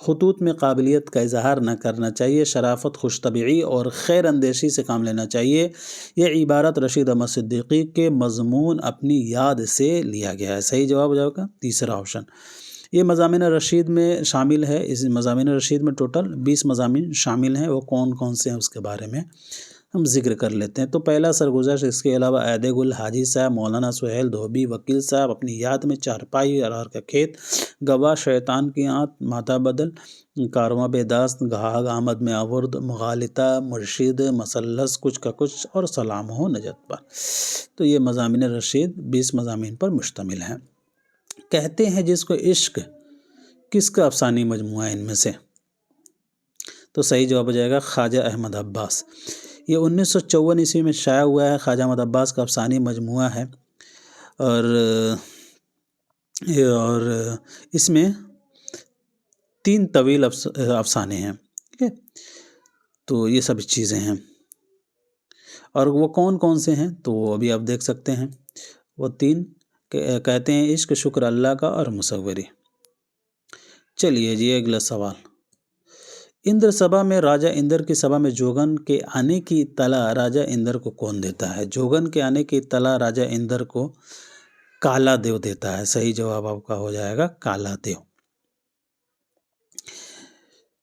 خطوط میں قابلیت کا اظہار نہ کرنا چاہیے، شرافت، خوش طبعی اور خیر اندیشی سے کام لینا چاہیے۔ یہ عبارت رشید احمد صدیقی کے مضمون اپنی یاد سے لیا گیا ہے۔ صحیح جواب ہو جائے گا تیسرا آپشن۔ یہ مضامین رشید میں شامل ہے، اس مضامین رشید میں ٹوٹل 20 مضامین شامل ہیں، وہ کون کون سے ہیں اس کے بارے میں ہم ذکر کر لیتے ہیں۔ تو پہلا سرگزشت، اس کے علاوہ عید گل، حاجی صاحب، مولانا سہیل دھوبی، وکیل صاحب، اپنی یاد میں، چارپائی، ارار کا کھیت، گواہ، شیطان کی آنت، ماتا بدل، کارواں بے داست، گھاگ آمد میں آورد، مغالطہ، مرشد، مثلث، کچھ کا کچھ اور سلام ہو نجات پر۔ تو یہ مضامین رشید 20 مضامین پر مشتمل ہیں۔ کہتے ہیں جس کو عشق، کس کا افسانی مجموعہ ہے ان میں سے؟ تو صحیح جواب ہو جائے گا خواجہ احمد عباس۔ یہ 1954 عیسوی میں شائع ہوا ہے، خواجہ احمد عباس کا افسانی مجموعہ ہے، اور اس میں 3 طویل افسانے ہیں، ٹھیک ہے؟ تو یہ سب چیزیں ہیں، اور وہ کون کون سے ہیں تو ابھی آپ دیکھ سکتے ہیں۔ وہ 3 کہتے ہیں عشق، شکر اللہ کا اور مصوری۔ چلیے جی اگلا سوال۔ اندر سبھا میں، راجہ اندر کی سبھا میں جوگن کے آنے کی اطلاع راجہ اندر کو کون دیتا ہے؟ جوگن کے آنے کی اطلاع راجہ اندر کو کالا دیو دیتا ہے۔ صحیح جواب آپ کا ہو جائے گا کالا دیو۔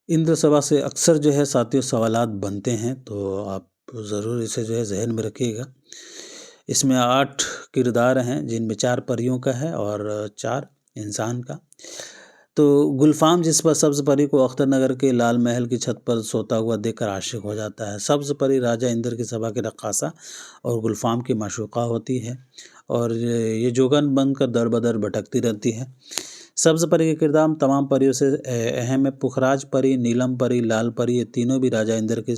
اندر سبھا سے اکثر جو ہے ساتھیوں سوالات بنتے ہیں، تو آپ ضرور اسے جو ہے ذہن میں رکھیے گا۔ اس میں 8 کردار ہیں، جن میں 4 پریوں کا ہے اور 4 انسان کا۔ تو گلفام جس پر سبز پری کو اختر نگر کے لال محل کی چھت پر سوتا ہوا دیکھ کر عاشق ہو جاتا ہے۔ سبز پری راجہ اندر کی سبھا کی رقاصہ اور گلفام کی معشوقہ ہوتی ہے، اور یہ جوگن بن کر در بدر بھٹکتی رہتی ہے۔ سبز پری کا کردار تمام پریوں سے اہم ہے۔ پکھراج پری، نیلم پری، لال پری، یہ تینوں بھی راجہ اندر کی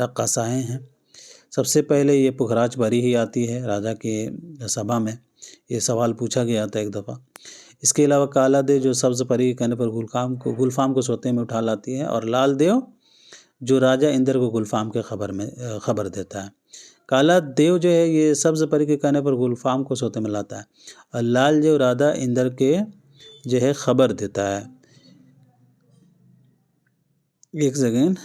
رقاصائیں ہیں۔ سب سے پہلے یہ پکھراج پری ہی آتی ہے راجہ کے سبھا میں، یہ سوال پوچھا گیا تھا ایک دفعہ۔ اس کے علاوہ کالا دیو جو سبز پری کے کہنے پر گلفام کو سوتے میں اٹھا لاتی ہے، اور لال دیو جو راجہ اندر کو گلفام کے خبر دیتا ہے۔ کالا دیو جو ہے یہ سبز پری کے کہنے پر گلفام کو سوتے میں لاتا ہے، اور لال دیو راجہ اندر کے جو ہے خبر دیتا ہے۔ ایک سیکنڈ،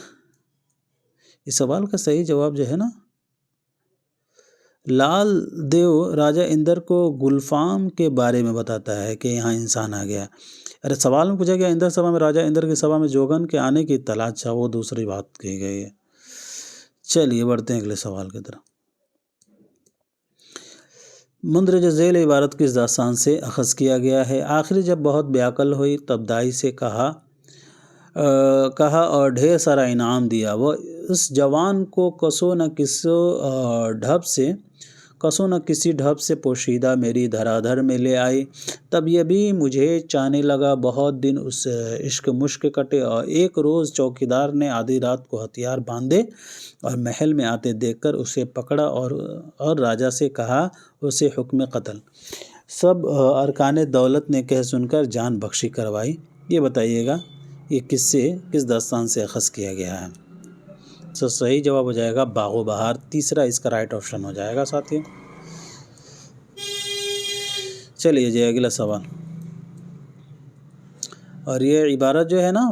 اس سوال کا صحیح جواب جو ہے نا، لال دیو راجہ اندر کو گلفام کے بارے میں بتاتا ہے کہ یہاں انسان آ گیا۔ ارے سوال میں پوچھا گیا اندر سبھا میں، راجہ اندر کی سبھا میں جوگن کے آنے کی اطلاع، اچھا وہ دوسری بات کہی گئی ہے۔ چلیے بڑھتے ہیں اگلے سوال کی طرف۔ مندرجہ ذیل عبارت کس داستان سے اخذ کیا گیا ہے؟ آخری جب بہت بیعقل ہوئی تب دائی سے کہا اور ڈھیر سارا انعام دیا، وہ اس جوان کو کسو نہ کسی ڈھب سے پوشیدہ میری دھرادھر میں لے آئی۔ تب یہ بھی مجھے چاہنے لگا، بہت دن اس عشق مشق کٹے، اور ایک روز چوکیدار نے آدھی رات کو ہتھیار باندھے اور محل میں آتے دیکھ کر اسے پکڑا اور راجہ سے کہا اسے حکم قتل۔ سب ارکان دولت نے کہہ سن کر جان بخشی کروائی۔ یہ بتائیے گا یہ کس داستان سے اخذ کیا گیا ہے؟ تو صحیح جواب ہو جائے گا باغ و بہار، تیسرا اس کا رائٹ آپشن ہو جائے گا ساتھیوں۔ چلیے جی اگلا سوال، اور یہ عبارت جو ہے نا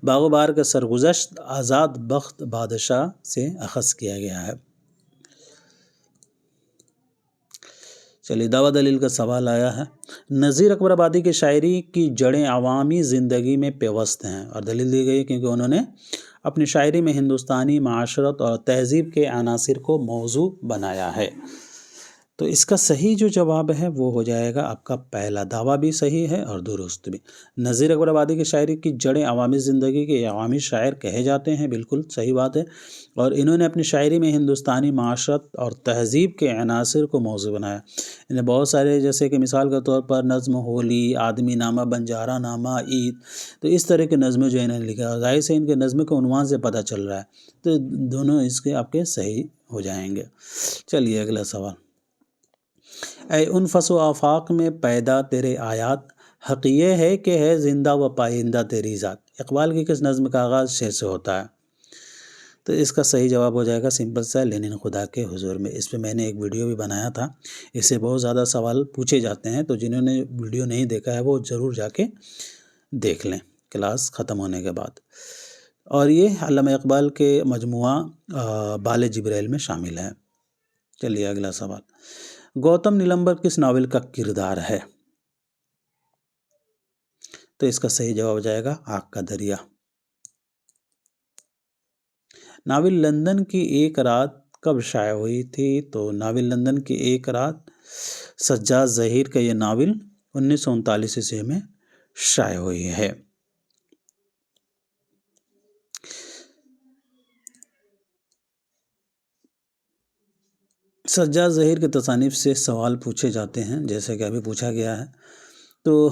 باغ و بہار کا سرگزشت آزاد بخت بادشاہ سے اخذ کیا گیا ہے۔ چلیے دعویٰ دلیل کا سوال آیا ہے۔ نذیر اکبر آبادی کی شاعری کی جڑیں عوامی زندگی میں پیوست ہیں، اور دلیل دی گئی ہے کیونکہ انہوں نے اپنی شاعری میں ہندوستانی معاشرت اور تہذیب کے عناصر کو موضوع بنایا ہے۔ تو اس کا صحیح جو جواب ہے وہ ہو جائے گا آپ کا پہلا، دعویٰ بھی صحیح ہے اور درست بھی۔ نذیر اکبر آبادی کی شاعری کی جڑیں عوامی زندگی کے عوامی شاعر کہے جاتے ہیں، بالکل صحیح بات ہے، اور انہوں نے اپنی شاعری میں ہندوستانی معاشرت اور تہذیب کے عناصر کو موضوع بنایا۔ انہیں بہت سارے، جیسے کہ مثال کے طور پر نظم ہولی، آدمی نامہ، بنجارہ نامہ، عید، تو اس طرح کے نظمیں جو انہوں نے لکھا، ظاہر سے ان کے نظم کے عنوان سے پتہ چل رہا ہے، تو دونوں اس کے آپ کے صحیح ہو جائیں گے۔ چلیے اگلا سوال۔ اے انفس و آفاق میں پیدا تیرے آیات، حق یہ ہے کہ ہے زندہ و پائندہ تیری ذات۔ اقبال کی کس نظم کا آغاز شعر سے ہوتا ہے؟ تو اس کا صحیح جواب ہو جائے گا سمپل سا، لینن خدا کے حضور میں۔ اس پہ میں نے ایک ویڈیو بھی بنایا تھا، اس سے بہت زیادہ سوال پوچھے جاتے ہیں، تو جنہوں نے ویڈیو نہیں دیکھا ہے وہ ضرور جا کے دیکھ لیں۔ کلاس ختم ہونے کے بعد، اور یہ علامہ اقبال کے مجموعہ بال جبریل میں شامل ہے۔ چلیے اگلا سوال، گوتم نیلمبر کس ناول کا کردار ہے؟ تو اس کا صحیح جواب ہو جائے گا آگ کا دریا۔ ناول لندن کی ایک رات کب شائع ہوئی تھی؟ تو ناول لندن کی ایک رات سجاد ظہیر کا یہ ناول 1939 عیسوی میں شائع ہوئی ہے۔ سجاد ظہیر کے تصانیف سے سوال پوچھے جاتے ہیں، جیسے کہ ابھی پوچھا گیا ہے۔ تو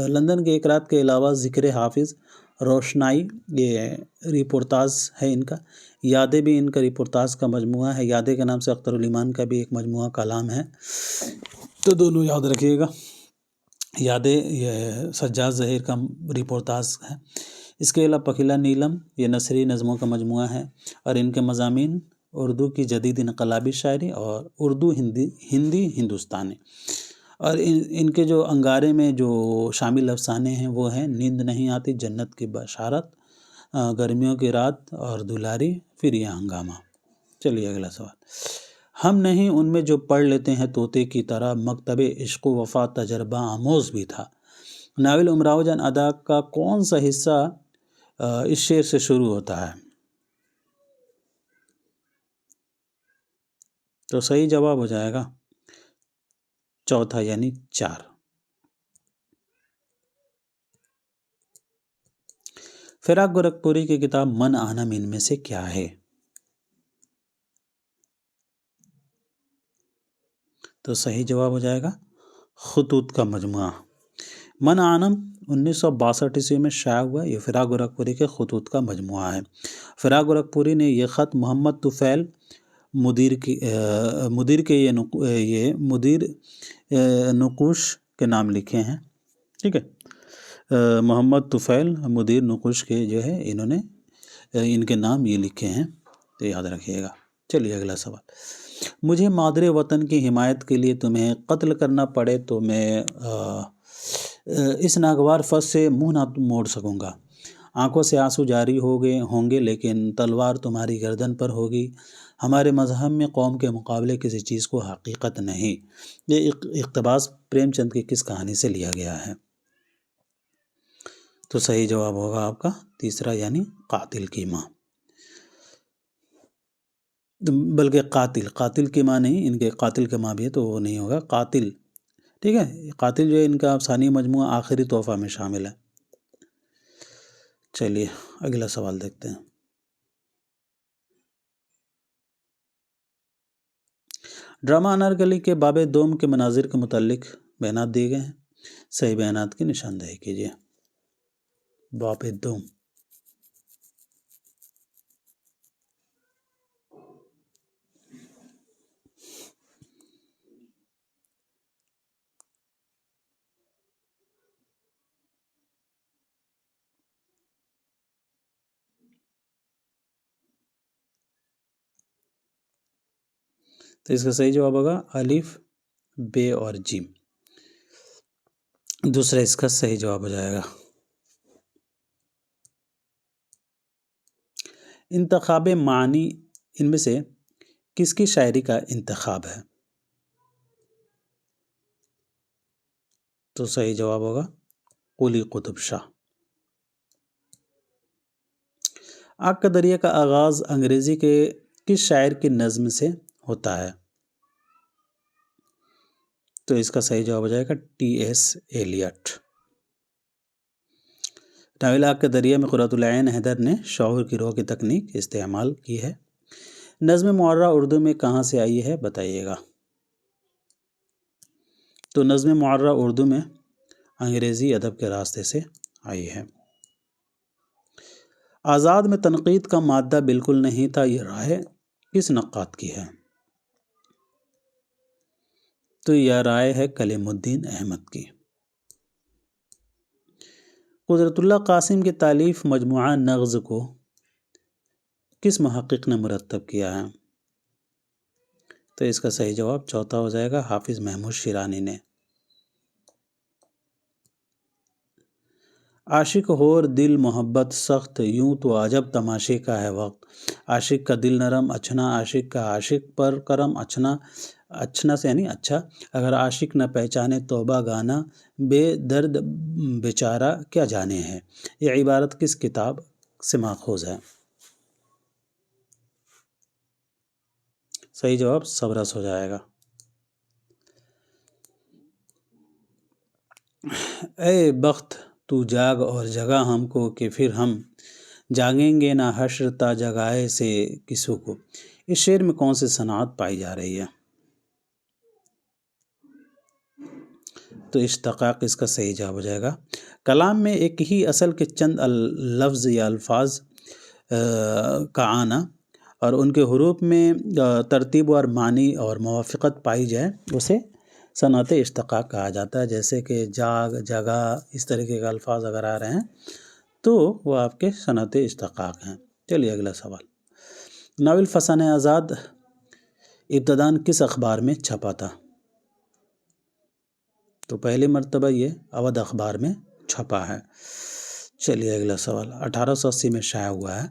لندن کے ایک رات کے علاوہ ذکر حافظ، روشنائی یہ رپورتاز ہے ان کا، یادیں بھی ان کا رپورتاز کا مجموعہ ہے، یادیں کے نام سے اختر الایمان کا بھی ایک مجموعہ کلام ہے، تو دونوں یاد رکھیے گا۔ یادیں یہ سجاد ظہیر کا رپورتاز ہے، اس کے علاوہ پکھیلا نیلم یہ نثری نظموں کا مجموعہ ہے، اور ان کے مضامین اردو کی جدید انقلابی شاعری اور اردو ہندی ہندوستانی، اور ان کے جو انگارے میں جو شامل افسانے ہیں وہ ہیں نیند نہیں آتی، جنت کی بشارت، گرمیوں کی رات اور دلاری، پھر یہ ہنگامہ۔ چلیے اگلا سوال، ہم نہیں ان میں جو پڑھ لیتے ہیں طوطے کی طرح، مکتب عشق و وفا تجربہ آموز بھی تھا۔ ناول امراؤ جان ادا کا کون سا حصہ اس شعر سے شروع ہوتا ہے؟ تو صحیح جواب ہو جائے گا چوتھا یعنی 4۔ فراق گورکھپوری کی کتاب من آنم ان میں سے کیا ہے؟ تو صحیح جواب ہو جائے گا خطوط کا مجموعہ۔ من آنم 1962 عیسوی میں شائع ہوا، یہ فراق گورکھپوری کے خطوط کا مجموعہ ہے۔ فراق گورکھپوری نے یہ خط محمد طفیل مدیر کے یہ مدیر نقوش کے نام لکھے ہیں، ٹھیک ہے، محمد طفیل مدیر نقوش کے جو ہے انہوں نے ان کے نام یہ لکھے ہیں، تو یاد رکھیے گا۔ چلیے اگلا سوال، مجھے مادر وطن کی حمایت کے لیے تمہیں قتل کرنا پڑے تو میں اس ناگوار فص سے منہ نہ موڑ سکوں گا، آنکھوں سے آنسو جاری ہوں گے لیکن تلوار تمہاری گردن پر ہوگی، ہمارے مذہب میں قوم کے مقابلے کسی چیز کو حقیقت نہیں۔ یہ اقتباس پریم چند کی کس کہانی سے لیا گیا ہے؟ تو صحیح جواب ہوگا آپ کا تیسرا یعنی قاتل کی ماں، بلکہ قاتل کی ماں نہیں، ان کے قاتل کی ماں بھی ہے تو وہ نہیں ہوگا، قاتل، ٹھیک ہے، قاتل جو ہے ان کا افسانوی مجموعہ آخری تحفہ میں شامل ہے۔ چلیے اگلا سوال دیکھتے ہیں، ڈرامہ انارکلی کے باب دوم کے مناظر کے متعلق بیانات دیے گئے ہیں، صحیح بیانات کی نشاندہی کیجیے۔ باب دوم، تو اس کا صحیح جواب ہوگا الف، بے اور جیم، دوسرا اس کا صحیح جواب ہو جائے گا۔ انتخاب معنی ان میں سے کس کی شاعری کا انتخاب ہے؟ تو صحیح جواب ہوگا قلی قطب شاہ۔ آگ کا دریا کا آغاز انگریزی کے کس شاعر کی نظم سے ہوتا ہے؟ تو اس کا صحیح جواب ہو جائے گا ٹی ایس ایلیٹ۔ ناول آگ کا دریا میں قرۃ العین حیدر نے شعور کی روح کی تکنیک استعمال کی ہے۔ نظم معرہ اردو میں کہاں سے آئی ہے بتائیے گا؟ تو نظم معرہ اردو میں انگریزی ادب کے راستے سے آئی ہے۔ آزاد میں تنقید کا مادہ بالکل نہیں تھا، یہ رائے کس نقاد کی ہے؟ تو یہ رائے ہے کلیم الدین احمد کی۔ قدرت اللہ قاسم کی تالیف مجموعہ نغز کو کس محقق نے مرتب کیا ہے؟ تو اس کا صحیح جواب چوتھا ہو جائے گا حافظ محمود شیرانی نے۔ عاشق ہور دل محبت سخت، یوں تو عجب تماشے کا ہے وقت۔ عاشق کا دل نرم اچھنا، عاشق کا عاشق پر کرم اچھنا، اچھنا سے یعنی اچھا، اگر عاشق نہ پہچانے توبہ گانا، بے درد بیچارہ کیا جانے ہے۔ یہ عبارت کس کتاب سے ماخوذ ہے؟ صحیح جواب صبرس ہو جائے گا۔ اے بخت تو جاگ اور جگا ہم کو، کہ پھر ہم جاگیں گے نہ حشر تا جگائے سے کسو کو۔ اس شعر میں کون سی صنعت پائی جا رہی ہے؟ تو اشتقاق اس کا صحیح جواب ہو جائے گا۔ کلام میں ایک ہی اصل کے چند لفظ یا الفاظ کا آنا اور ان کے حروف میں ترتیب اور معنی اور موافقت پائی جائے اسے صنعت اشتقاق کہا جاتا ہے۔ جیسے کہ جاگ، جگہ، اس طریقے کے الفاظ اگر آ رہے ہیں تو وہ آپ کے صنعت اشتقاق ہیں۔ چلیے اگلا سوال۔ ناول فسانہ آزاد ابتداً کس اخبار میں چھپا تھا؟ تو پہلی مرتبہ یہ اودھ اخبار میں چھپا ہے۔ چلیے اگلا سوال۔ 1880 میں شائع ہوا ہے۔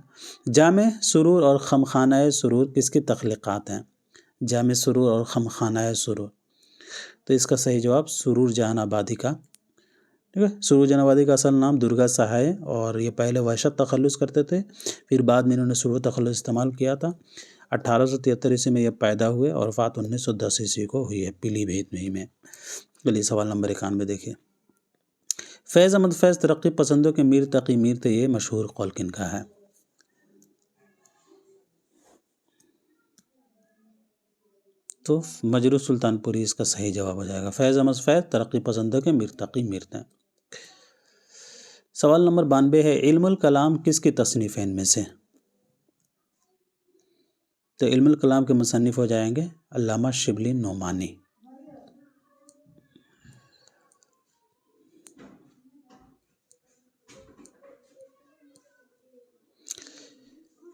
جامع سرور اور خمخانہ سرور کس کی تخلیقات ہیں؟ جامع سرور اور خمخانہ سرور، تو اس کا صحیح جواب سرور جہان آبادی کا، ٹھیک ہے۔ سرور جہان آبادی کا اصل نام درگا سہائے، اور یہ پہلے وحشت تخلص کرتے تھے، پھر بعد میں انہوں نے سرور تخلص استعمال کیا تھا۔ 1873 عیسوی میں یہ پیدا ہوئے اور وفات 1910 عیسوی کو ہوئی ہے پیلی بھیت میں۔ چلیے سوال نمبر 91 دیکھیے۔ فیض احمد فیض ترقی پسندوں کے میر تقی میر تھے، یہ مشہور قول کن کا ہے؟ تو مجروح سلطان پوری اس کا صحیح جواب ہو جائے گا۔ فیض احمد فیض ترقی پسندوں کے میر تقی میر تھے۔ سوال نمبر 92 ہے، علم الکلام کس کی تصنیفین میں سے؟ تو علم الکلام کے مصنف ہو جائیں گے علامہ شبلی نعمانی۔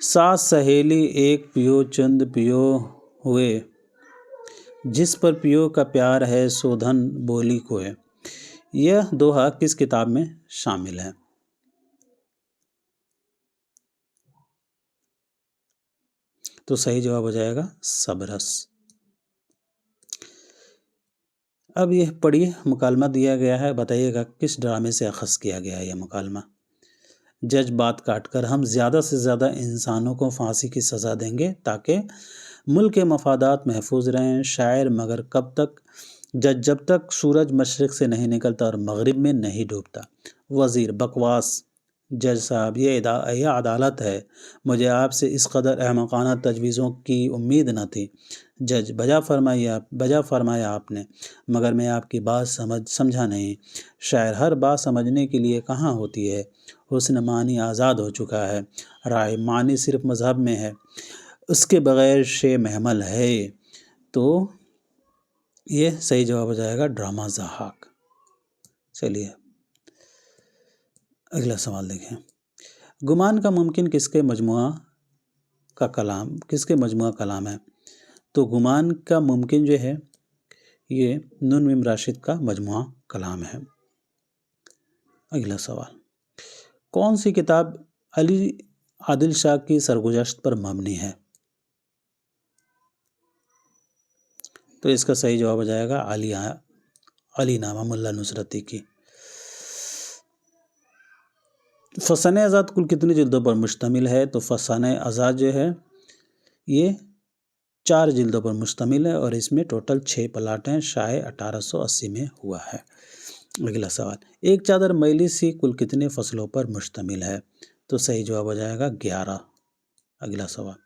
سات سہیلی ایک پیو چند پیو ہوئے، جس پر پیو کا پیار ہے سو دھن بولی کو ہے۔ یہ دوہا کس کتاب میں شامل ہے؟ تو صحیح جواب ہو جائے گا صبرس۔ اب یہ پڑھیے، مکالمہ دیا گیا ہے، بتائیے گا کس ڈرامے سے اخذ کیا گیا ہے یہ مکالمہ۔ جج بات کاٹ کر، ہم زیادہ سے زیادہ انسانوں کو پھانسی کی سزا دیں گے تاکہ ملک کے مفادات محفوظ رہیں۔ شاعر، مگر کب تک؟ جج، جب تک سورج مشرق سے نہیں نکلتا اور مغرب میں نہیں ڈوبتا۔ وزیر، بکواس۔ جج صاحب، یہ عدالت ہے، مجھے آپ سے اس قدر احمقانہ تجویزوں کی امید نہ تھی۔ جج، بجا فرمایا آپ نے، مگر میں آپ کی بات سمجھا نہیں۔ شاعر، ہر بات سمجھنے کے لیے کہاں ہوتی ہے، حسن معنی آزاد ہو چکا ہے۔ رائے، معنی صرف مذہب میں ہے، اس کے بغیر شے محمل ہے۔ تو یہ صحیح جواب ہو جائے گا ڈرامہ ضحاک۔ چلیے اگلا سوال دیکھیں۔ گمان کا ممکن کس کے مجموعہ کلام ہے؟ تو گمان کا ممکن جو ہے یہ نون میم راشد کا مجموعہ کلام ہے۔ اگلا سوال، کون سی کتاب علی عادل شاہ کی سرگزشت پر مبنی ہے؟ تو اس کا صحیح جواب ہو جائے گا علی نامہ ملا نصرتی کی۔ فسانہ آزاد کل کتنی جلدوں پر مشتمل ہے؟ تو فسانہ آزاد جو ہے یہ 4 جلدوں پر مشتمل ہے اور اس میں ٹوٹل 6 پلاٹ ہیں، شائع 1880 میں ہوا ہے۔ اگلا سوال، ایک چادر میلی سی کل کتنے فصلوں پر مشتمل ہے؟ تو صحیح جواب ہو جائے گا 11۔ اگلا سوال،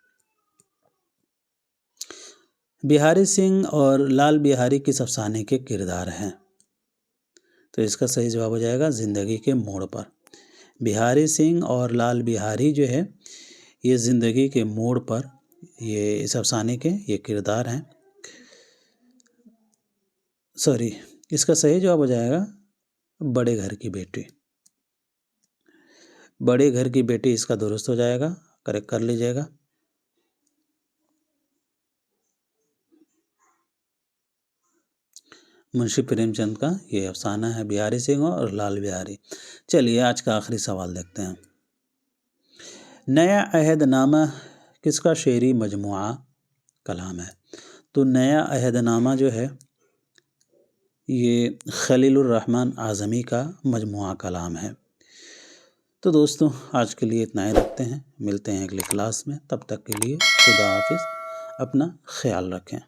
بہاری سنگھ اور لال بہاری کس افسانے کے کردار ہیں؟ تو اس کا صحیح جواب ہو جائے گا زندگی کے موڑ پر۔ بہاری سنگھ اور لال بہاری جو ہے یہ زندگی کے موڑ پر یہ اس افسانے کے یہ کردار ہیں۔ اس کا صحیح جواب ہو جائے گا بڑے گھر کی بیٹی۔ بڑے گھر کی بیٹی اس کا درست ہو جائے گا، کریکٹ کر لیجئے گا۔ منشی پریم چند کا یہ افسانہ ہے، بہاری سنگھ اور لال بہاری۔ چلیے آج کا آخری سوال دیکھتے ہیں۔ نیا عہد نامہ کس کا شعری مجموعہ کلام ہے؟ تو نیا عہد نامہ جو ہے یہ خلیل الرحمن اعظمی کا مجموعہ کلام ہے۔ تو دوستو آج کے لیے اتنا ہی رکھتے ہیں، ملتے ہیں اگلی کلاس میں، تب تک کے لیے خدا حافظ، اپنا خیال رکھیں۔